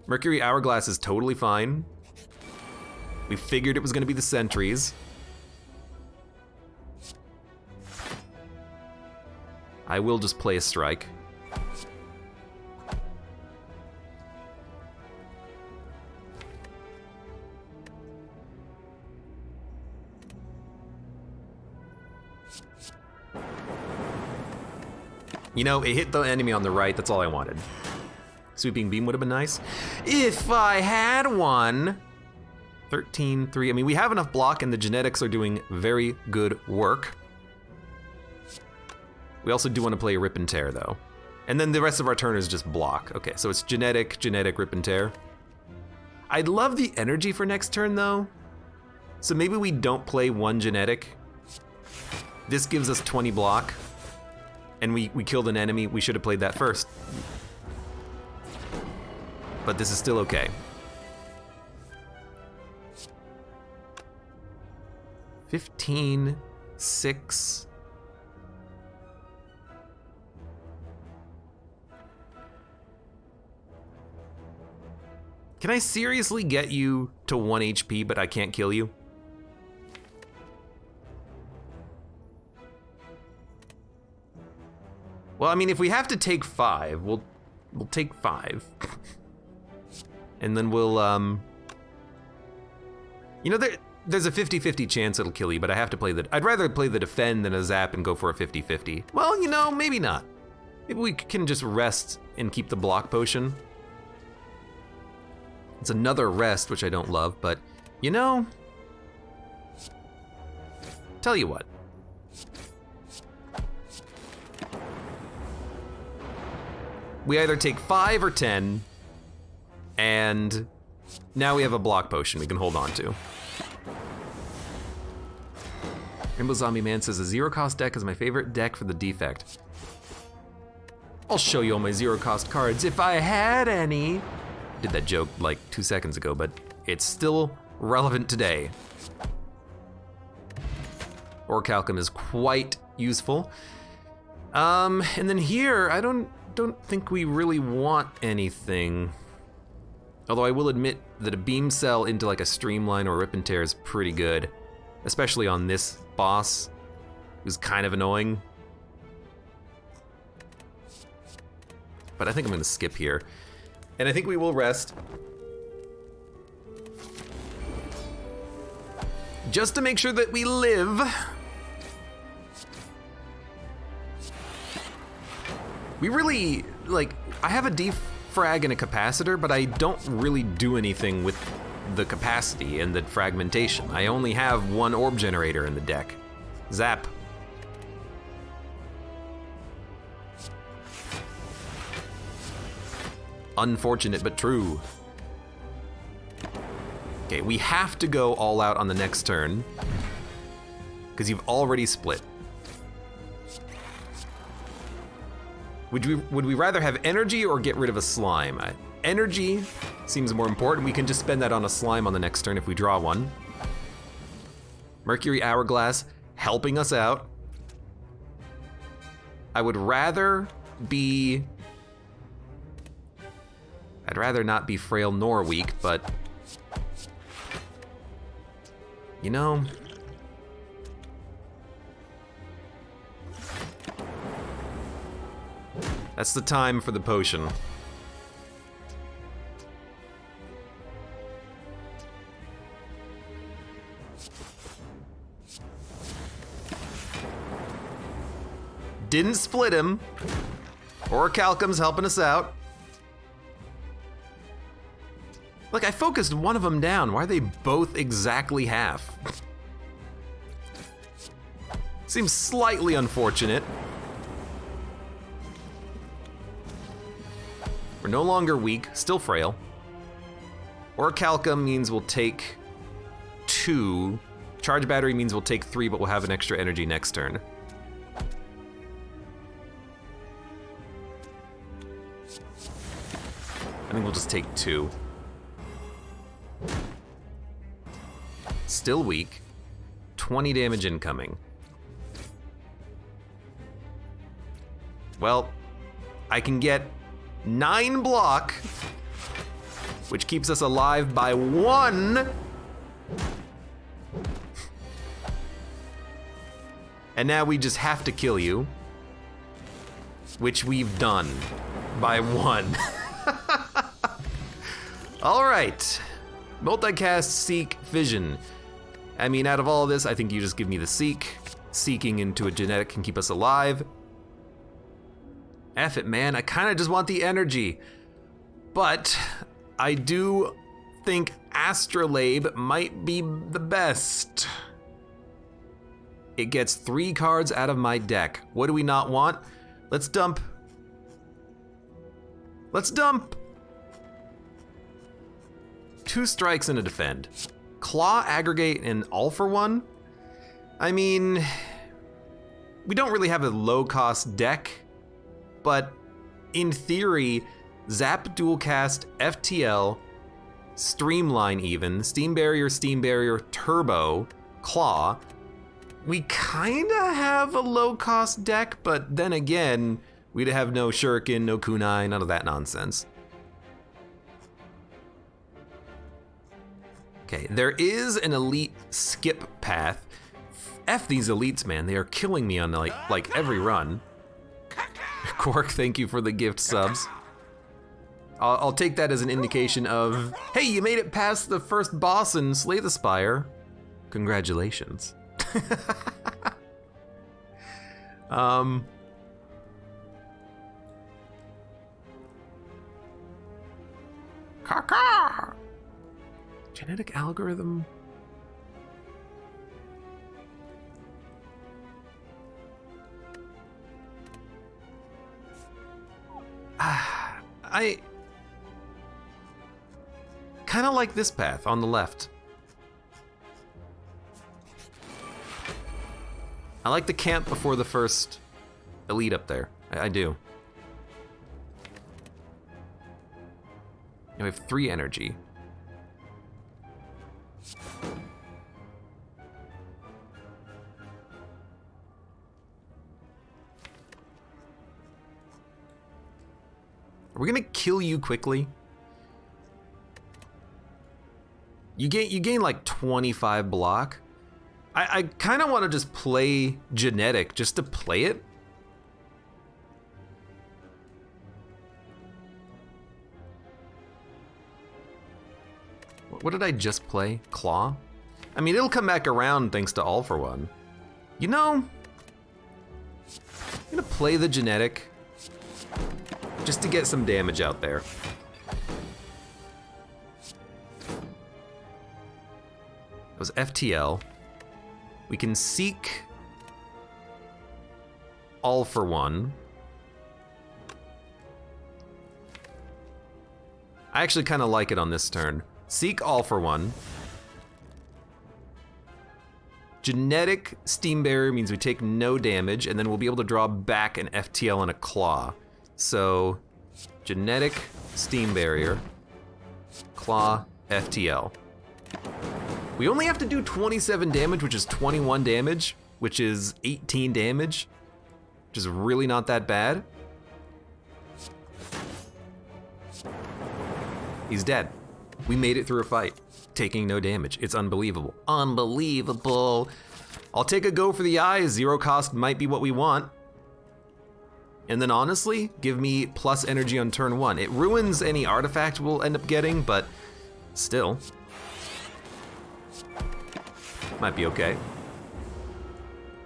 Mercury Hourglass is totally fine. We figured it was gonna be the sentries. I will just play a strike. You know, it hit the enemy on the right, that's all I wanted. Sweeping beam would have been nice. If I had one. 13-3, I mean, we have enough block and the genetics are doing very good work. We also do want to play Rip and Tear though. And then the rest of our turn is just block. Okay, so it's genetic, Rip and Tear. I'd love the energy for next turn though. So maybe we don't play one genetic. This gives us 20 block. And we killed an enemy, we should have played that first. But this is still okay. 15-6. Can I seriously get you to 1 HP, but I can't kill you? Well, I mean, if we have to take 5, we'll take 5. And then we'll, you know, there's a 50-50 chance it'll kill you, but I have to play I'd rather play the defend than a zap and go for a 50-50. Well, you know, maybe not. Maybe we can just rest and keep the block potion. It's another rest, which I don't love, but you know, tell you what. We either take 5 or 10, and now we have a block potion we can hold on to. Rainbow Zombie Man says a zero cost deck is my favorite deck for the defect. I'll show you all my zero cost cards if I had any. Did that joke like 2 seconds ago, but it's still relevant today. Orichalcum is quite useful. And then here, I don't think we really want anything. Although I will admit that a beam cell into like a Streamline or Rip and Tear is pretty good. Especially on this boss, who's kind of annoying. But I think I'm gonna skip here. And I think we will rest. Just to make sure that we live. We really, like, I have a defrag and a capacitor, but I don't really do anything with the capacity and the fragmentation. I only have one orb generator in the deck. Zap. Unfortunate, but true. Okay, we have to go all out on the next turn, because you've already split. Would we rather have energy or get rid of a slime? Energy seems more important. We can just spend that on a slime on the next turn if we draw one. Mercury Hourglass helping us out. I would rather be I'd rather not be frail nor weak, but... You know... That's the time for the potion. Didn't split him. Orichalcum's helping us out. Look, I focused one of them down. Why are they both exactly half? Seems slightly unfortunate. We're no longer weak, still frail. Orichalcum means we'll take 2. Charge battery means we'll take 3, but we'll have an extra energy next turn. I think we'll just take 2. Still weak. 20 damage incoming. Well, I can get 9 block, which keeps us alive by 1. And now we just have to kill you, which we've done by 1. All right, multicast, seek, fission. I mean, out of all of this, I think you just give me the seek. Seeking into a genetic can keep us alive. F it, man, I kind of just want the energy. But I do think Astrolabe might be the best. It gets 3 cards out of my deck. What do we not want? Let's dump. Let's dump. 2 strikes and a defend. Claw, aggregate, and all for 1? I mean, we don't really have a low-cost deck, but in theory, Zap, Dual Cast, FTL, Streamline even, Steam Barrier, Turbo, Claw. We kinda have a low-cost deck, but then again, we'd have no Shuriken, no Kunai, none of that nonsense. Okay, there is an elite skip path. F these elites, man, they are killing me on like every run. Quark, thank you for the gift subs. I'll take that as an indication of, hey, you made it past the first boss in Slay the Spire. Congratulations. Caca! Genetic algorithm? I kind of like this path on the left. I like the camp before the first elite up there. I do. Now we have 3 energy. Are we gonna kill you quickly? You gain like 25 block. I kind of want to just play genetic just to play it. What did I just play? Claw? I mean, it'll come back around thanks to All for One. You know, I'm gonna play the genetic just to get some damage out there. That was FTL. We can seek All for One. I actually kind of like it on this turn. Seek All for One. Genetic Steam Barrier means we take no damage, and then we'll be able to draw back an FTL and a Claw. So, Genetic Steam Barrier, Claw, FTL. We only have to do 27 damage, which is 21 damage, which is 18 damage, which is really not that bad. He's dead. We made it through a fight, taking no damage. It's unbelievable. Unbelievable. I'll take a go for the eyes. 0 cost might be what we want. And then honestly, give me plus energy on turn 1. It ruins any artifact we'll end up getting, but still. Might be okay.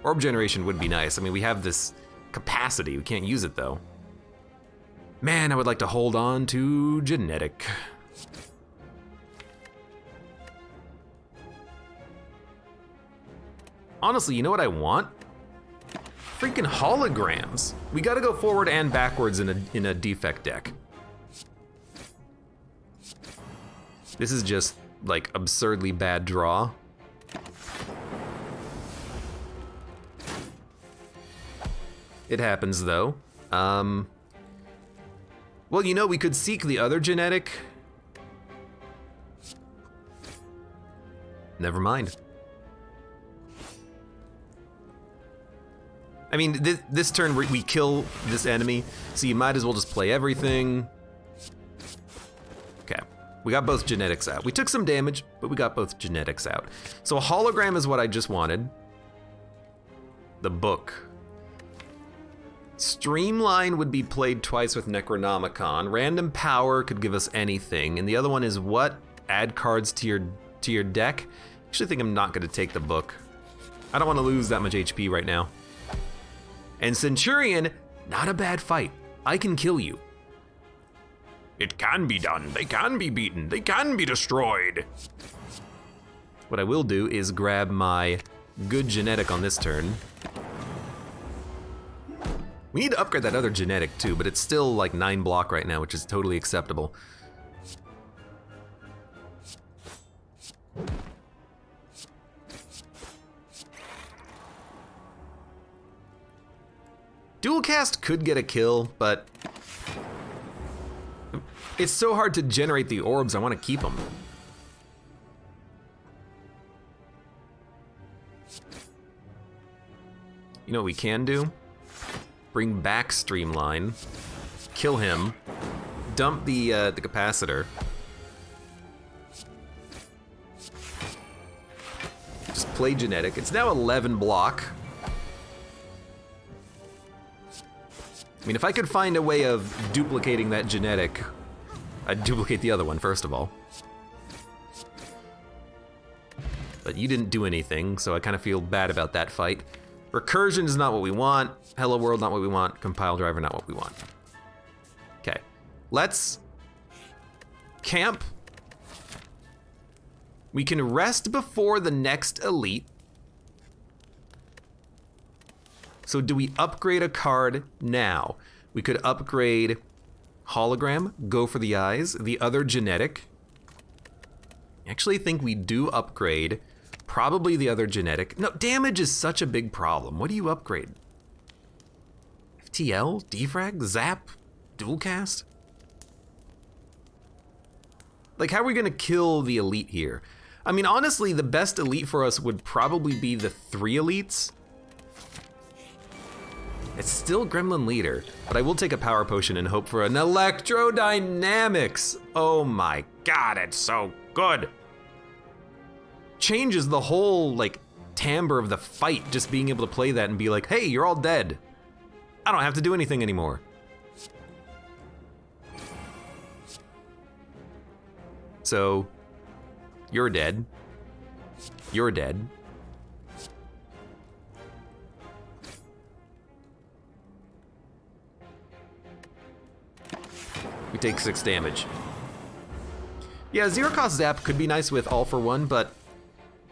Orb generation would be nice. I mean, we have this capacity. We can't use it though. Man, I would like to hold on to genetic. Honestly, you know what I want? Freaking holograms. We gotta go forward and backwards in a defect deck. This is just like absurdly bad draw. It happens though. Well, you know, we could seek the other genetic. Never mind. I mean, this turn we kill this enemy, so you might as well just play everything. Okay, we got both genetics out. We took some damage, but we got both genetics out. So a hologram is what I just wanted. The book. Streamline would be played twice with Necronomicon. Random power could give us anything, and the other one is what? Add cards to your deck. Actually, I think I'm not going to take the book. I don't want to lose that much HP right now. And Centurion, not a bad fight. I can kill you. It can be done. They can be beaten. They can be destroyed. What I will do is grab my good genetic on this turn. We need to upgrade that other genetic too, but it's still like 9 block right now, which is totally acceptable. Dual cast could get a kill, but it's so hard to generate the orbs, I want to keep them. You know what we can do? Bring back Streamline, kill him, dump the capacitor. Just play genetic. It's now 11 block. I mean, if I could find a way of duplicating that genetic, I'd duplicate the other one, first of all. But you didn't do anything, so I kind of feel bad about that fight. Recursion is not what we want. Hello World, not what we want. Compile Driver, not what we want. Okay, let's camp. We can rest before the next elite. So do we upgrade a card now? We could upgrade hologram, go for the eyes, the other genetic. I actually think we do upgrade probably the other genetic. No, damage is such a big problem. What do you upgrade? FTL, defrag, zap, dual cast? Like, how are we gonna kill the elite here? I mean, honestly, the best elite for us would probably be the 3 elites. It's still Gremlin Leader, but I will take a power potion and hope for an electrodynamics. Oh my god, it's so good. Changes the whole, like, timbre of the fight, just being able to play that and be like, hey, you're all dead. I don't have to do anything anymore. So, you're dead. You're dead. We take 6 damage. Yeah, 0 cost zap could be nice with all for 1, but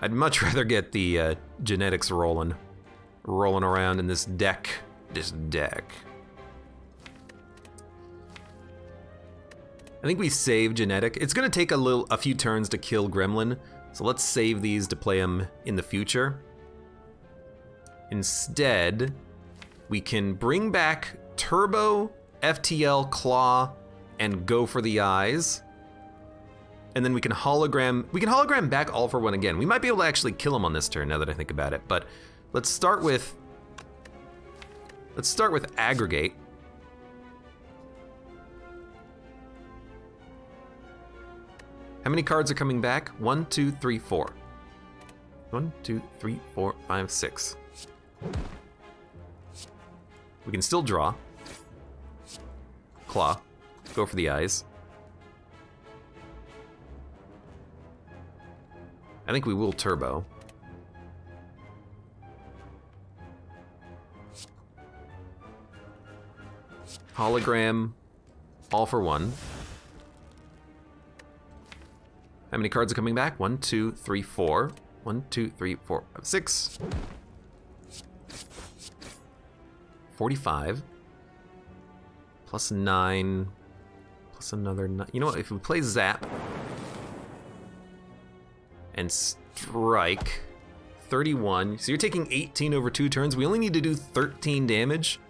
I'd much rather get the genetics rolling around in this deck. I think we save genetic. It's gonna take a few turns to kill Gremlin, so let's save these to play them in the future. Instead, we can bring back Turbo, FTL, Claw, and go for the eyes. And then we can hologram back all for 1 again. We might be able to actually kill him on this turn now that I think about it, but let's start with aggregate. How many cards are coming back? 1, 2, 3, 4. 1, 2, 3, 4, 5, 6. We can still draw. Claw. Go for the eyes. I think we will turbo. Hologram. All for 1. How many cards are coming back? 1, 2, 3, 4. 1, 2, 3, 4, 5, 6. 45. Plus 9. Plus another 9. You know what? If we play Zap and Strike, 31. So you're taking 18 over 2 turns. We only need to do 13 damage.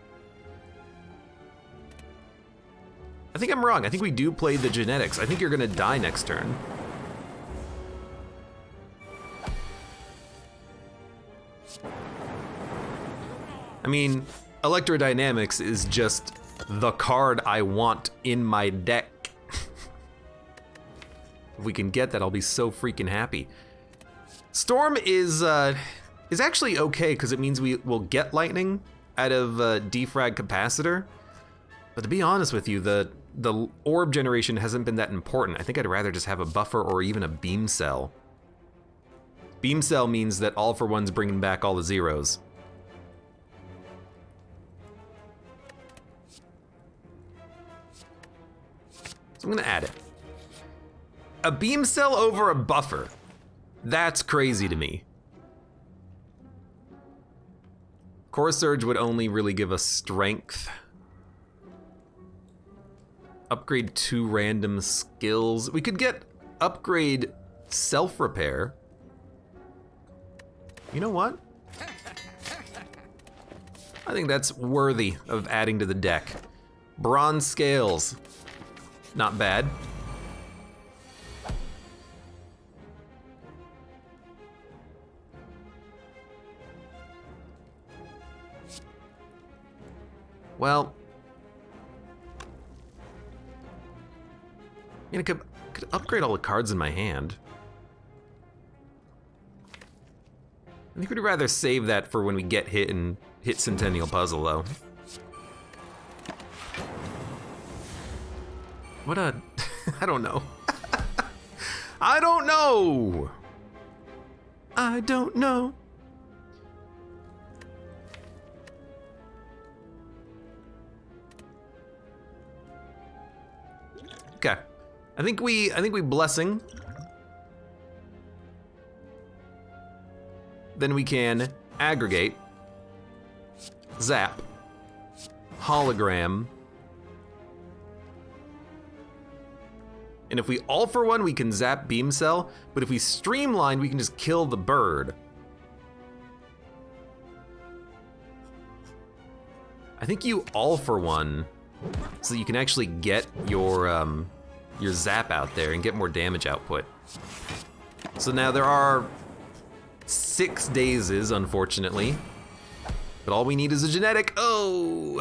I think I'm wrong. I think we do play the genetics. I think you're gonna die next turn. I mean, Electrodynamics is just the card I want in my deck. If we can get that, I'll be so freaking happy. Storm is actually okay because it means we will get lightning out of defrag capacitor. But to be honest with you, the orb generation hasn't been that important. I think I'd rather just have a buffer or even a beam cell. Beam cell means that all for one's bringing back all the zeros. So I'm gonna add it. A beam cell over a buffer. That's crazy to me. Core Surge would only really give us strength. Upgrade 2 random skills. We could get upgrade self-repair. You know what? I think that's worthy of adding to the deck. Bronze scales. Not bad. Well, I could upgrade all the cards in my hand. I think we'd rather save that for when we get hit and hit Centennial Puzzle, though. What a... I don't know. I don't know! I don't know. Okay. I think we blessing. Then we can aggregate, zap, hologram, and if we all for one, we can zap beam cell, but if we streamline, we can just kill the bird. I think you all for one, so you can actually get your zap out there and get more damage output. So now there are 6 dazes, unfortunately, but all we need is a genetic. Oh.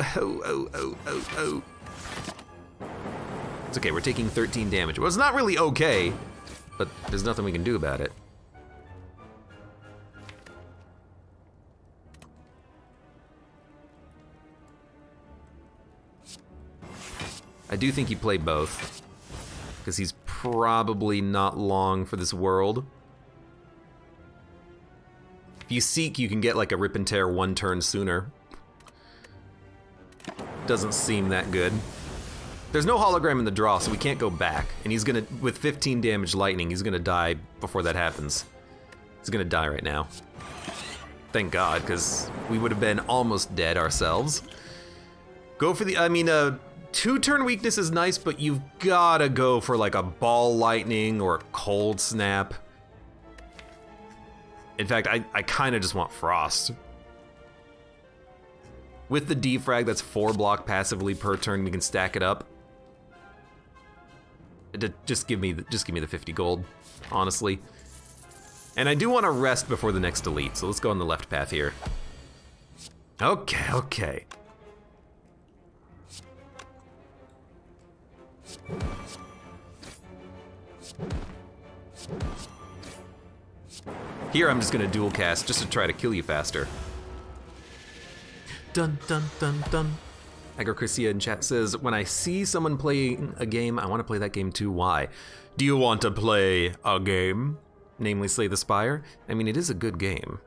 It's okay, we're taking 13 damage. Well, it's not really okay, but there's nothing we can do about it. I do think you play both, because he's probably not long for this world. If you seek, you can get like a rip and tear 1 turn sooner. Doesn't seem that good. There's no hologram in the draw, so we can't go back. And he's gonna, with 15 damage lightning, he's gonna die before that happens. He's gonna die right now. Thank God, because we would have been almost dead ourselves. Go for the, 2-turn weakness is nice, but you've gotta go for like a ball lightning or a cold snap. In fact, I kinda just want frost. With the defrag, that's 4 block passively per turn, we can stack it up. Just give me the 50 gold, honestly. And I do want to rest before the next delete, so let's go on the left path here. Okay. Here I'm just gonna dual cast just to try to kill you faster. Dun dun dun dun. Agrocrisia in chat says, when I see someone playing a game, I want to play that game too. Why? Do you want to play a game? Namely Slay the Spire? I mean, it is a good game.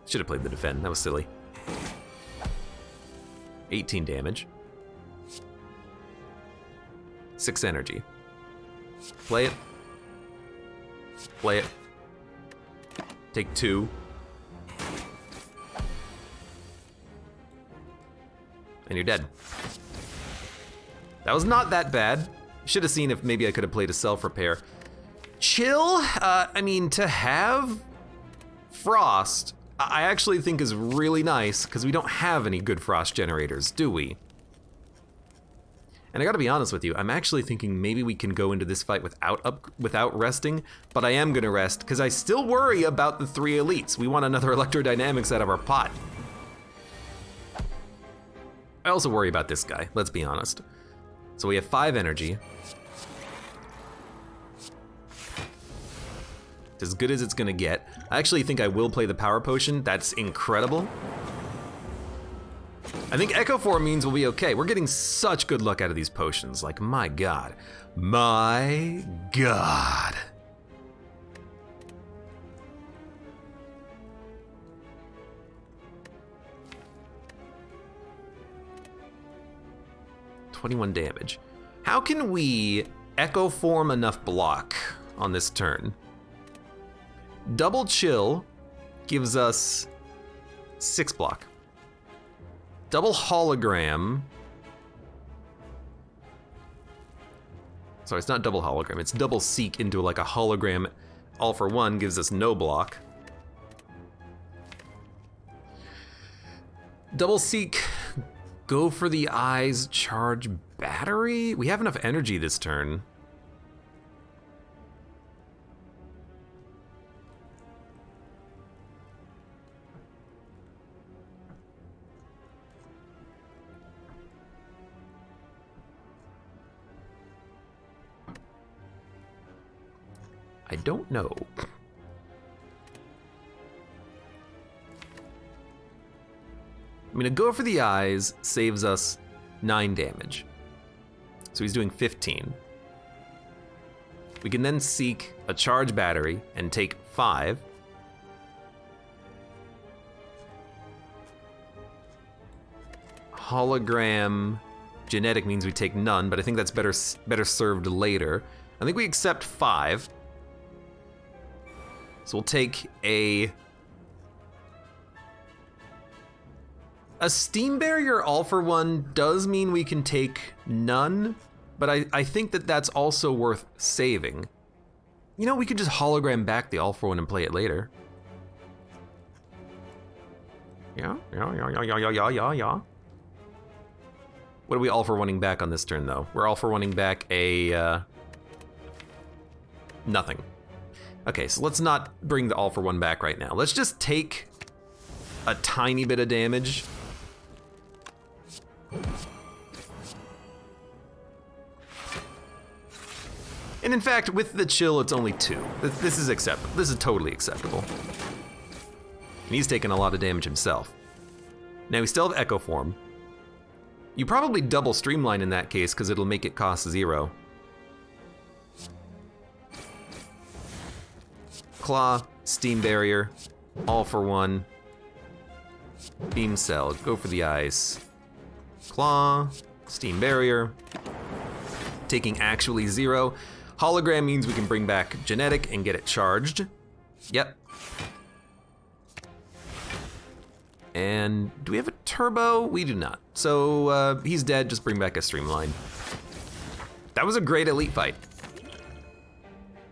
Should have played the Defend, that was silly. 18 damage. 6 energy. Play it. Play it. Take 2. And you're dead. That was not that bad. Should have seen if maybe I could have played a self-repair. Chill, I mean, to have Frost, I actually think is really nice, because we don't have any good Frost generators, do we? And I gotta be honest with you, I'm actually thinking maybe we can go into this fight without resting, but I am gonna rest, because I still worry about the 3 elites. We want another electrodynamics out of our pot. I also worry about this guy, let's be honest. So we have 5 energy. It's as good as it's gonna get. I actually think I will play the power potion, that's incredible. I think Echo Form means we'll be okay. We're getting such good luck out of these potions, like my God. My God. $21 damage. How can we Echo Form enough block on this turn? Double Chill gives us 6 block. Double Hologram. Sorry, it's not double Hologram, it's double Seek into like a hologram. All for 1 gives us no block. Double Seek, go for the eyes, charge battery? We have enough energy this turn. I don't know. I mean, a go for the eyes saves us 9 damage. So he's doing 15. We can then seek a charge battery and take 5. Hologram genetic means we take none, but I think that's better served later. I think we accept 5. So we'll take a Steam Barrier all for 1 does mean we can take none, but I think that that's also worth saving. You know, we could just hologram back the all for 1 and play it later. Yeah. What are we all for 1ing back on this turn though? We're all for 1ing back a nothing. Okay, so let's not bring the all for 1 back right now. Let's just take a tiny bit of damage. And in fact, with the chill, it's only 2. This is acceptable. This is totally acceptable. And he's taken a lot of damage himself. Now we still have Echo Form. You probably double Streamline in that case, because it'll make it cost 0. Claw, Steam Barrier, all for 1. Beam Cell, go for the eyes. Claw, Steam Barrier. Taking actually 0. Hologram means we can bring back Genetic and get it charged. Yep. And do we have a turbo? We do not. So he's dead, just bring back a Streamline. That was a great elite fight.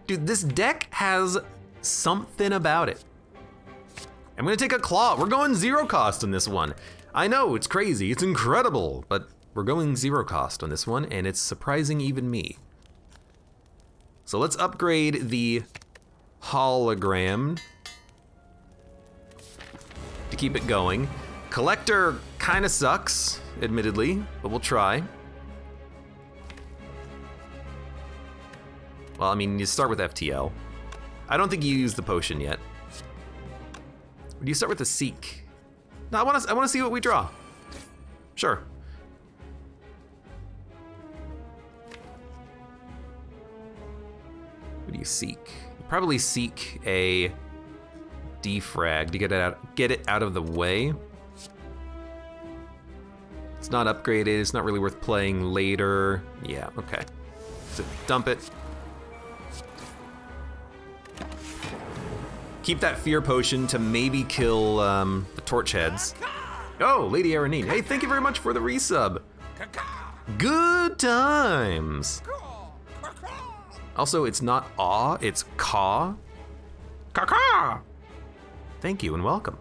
Dude, this deck has something about it. I'm gonna take a claw. We're going 0 cost on this one. I know, it's crazy, it's incredible, but we're going 0 cost on this one, and it's surprising even me. So let's upgrade the hologram to keep it going. Collector kinda sucks, admittedly, but we'll try. Well, I mean, you start with FTL. I don't think you use the potion yet. Or do you start with the Seek? No, I want to see what we draw. Sure. What do you seek? You probably seek a defrag to get it out of the way. It's not upgraded. It's not really worth playing later. Yeah, okay. So dump it. Keep that fear potion to maybe kill the torch heads. Oh, Lady Aranine. Hey, thank you very much for the resub. Good times. Also, it's not aw, it's caw. Caw. Thank you and welcome.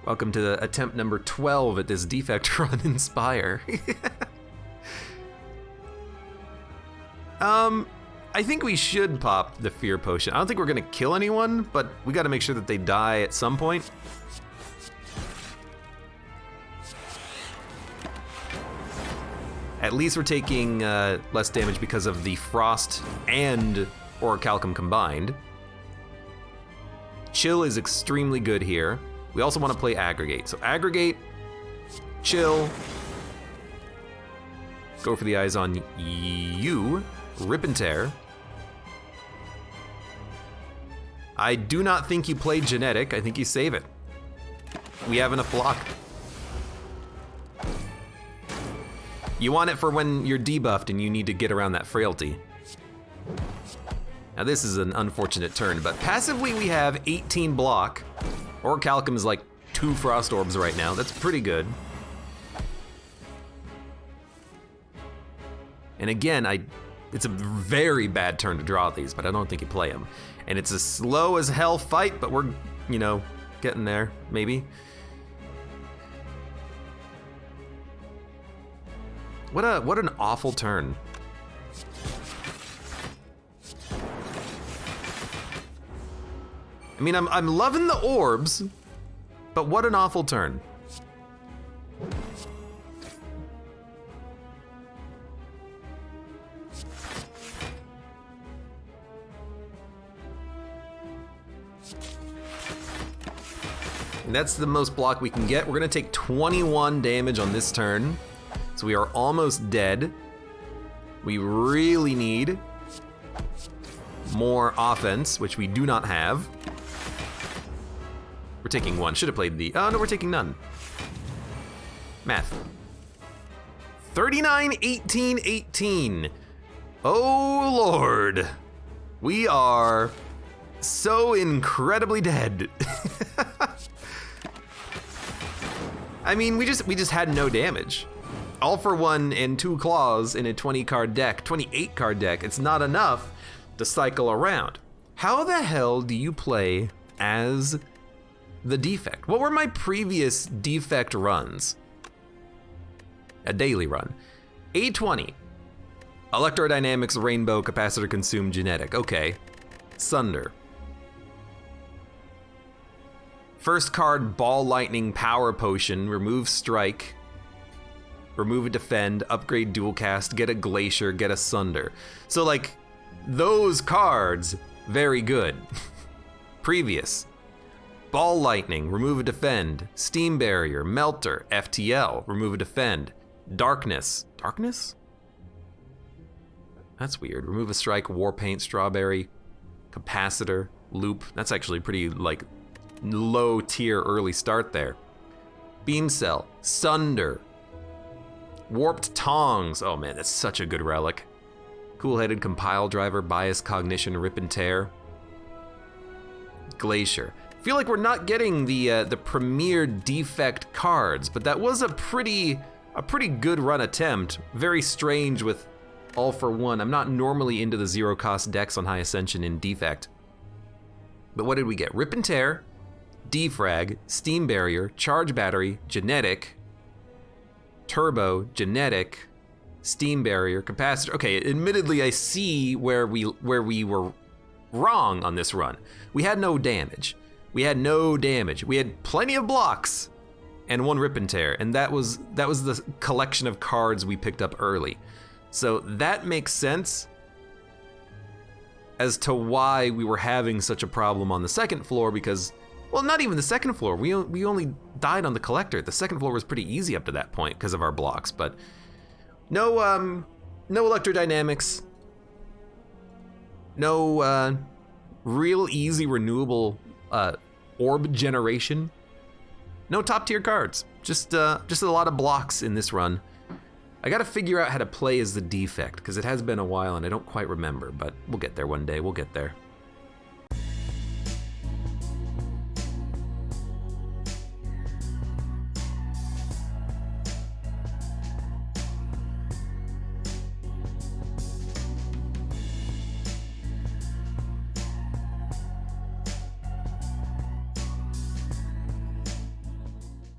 Welcome to the attempt number 12 at this Defect run in Spire. I think we should pop the fear potion. I don't think we're gonna kill anyone, but we gotta make sure that they die at some point. At least we're taking less damage because of the frost and orichalcum combined. Chill is extremely good here. We also want to play aggregate. So aggregate, chill, go for the eyes on you, rip and tear. I do not think you play genetic. I think you save it. We have enough block. You want it for when you're debuffed and you need to get around that frailty. Now this is an unfortunate turn, but passively we have 18 block. Orichalcum is like 2 frost orbs right now. That's pretty good. And again, it's a very bad turn to draw these, but I don't think you play them. And it's a slow as hell fight, but we're, you know, getting there, maybe. What an awful turn. I mean, I'm loving the orbs, but what an awful turn. And that's the most block we can get. We're gonna take 21 damage on this turn. So we are almost dead. We really need more offense, which we do not have. We're taking 1. Should have played the... Oh, no, we're taking none. Math. 39, 18, 18. Oh, Lord. We are so incredibly dead. I mean, we just had no damage. All for 1 and 2 claws in a 20 card deck, 28 card deck. It's not enough to cycle around. How the hell do you play as the Defect? What were my previous Defect runs? A daily run. A20. Electrodynamics, Rainbow, Capacitor, Consume, Genetic. Okay. Sunder. First card, Ball Lightning, Power Potion, remove Strike, remove a Defend, upgrade Dual Cast, get a Glacier, get a Sunder. So like, those cards, very good. Previous. Ball Lightning, remove a Defend, Steam Barrier, Melter, FTL, remove a Defend, Darkness. Darkness? That's weird. Remove a Strike, Warpaint, Strawberry, Capacitor, Loop. That's actually pretty, like, low tier early start there. Beam Cell, Sunder, Warped Tongs. Oh man, that's such a good relic. Cool-headed Compile Driver, Bias Cognition, Rip and Tear, Glacier. I feel like we're not getting the premier Defect cards, but that was a pretty good run attempt. Very strange with All for 1. I'm not normally into the 0-cost decks on High Ascension in Defect. But what did we get? Rip and Tear, Defrag, Steam Barrier, Charge Battery, Genetic, Turbo, Genetic, Steam Barrier, Capacitor. Okay, admittedly I see where we were wrong on this run. We had no damage. We had plenty of blocks and 1 Rip and Tear, and that was the collection of cards we picked up early. So that makes sense as to why we were having such a problem on the second floor, because, well, not even the second floor. We only died on the collector. The second floor was pretty easy up to that point because of our blocks, but no electrodynamics, no real easy renewable orb generation, no top tier cards, just a lot of blocks in this run. I gotta figure out how to play as the Defect, because it has been a while and I don't quite remember, but we'll get there one day, we'll get there.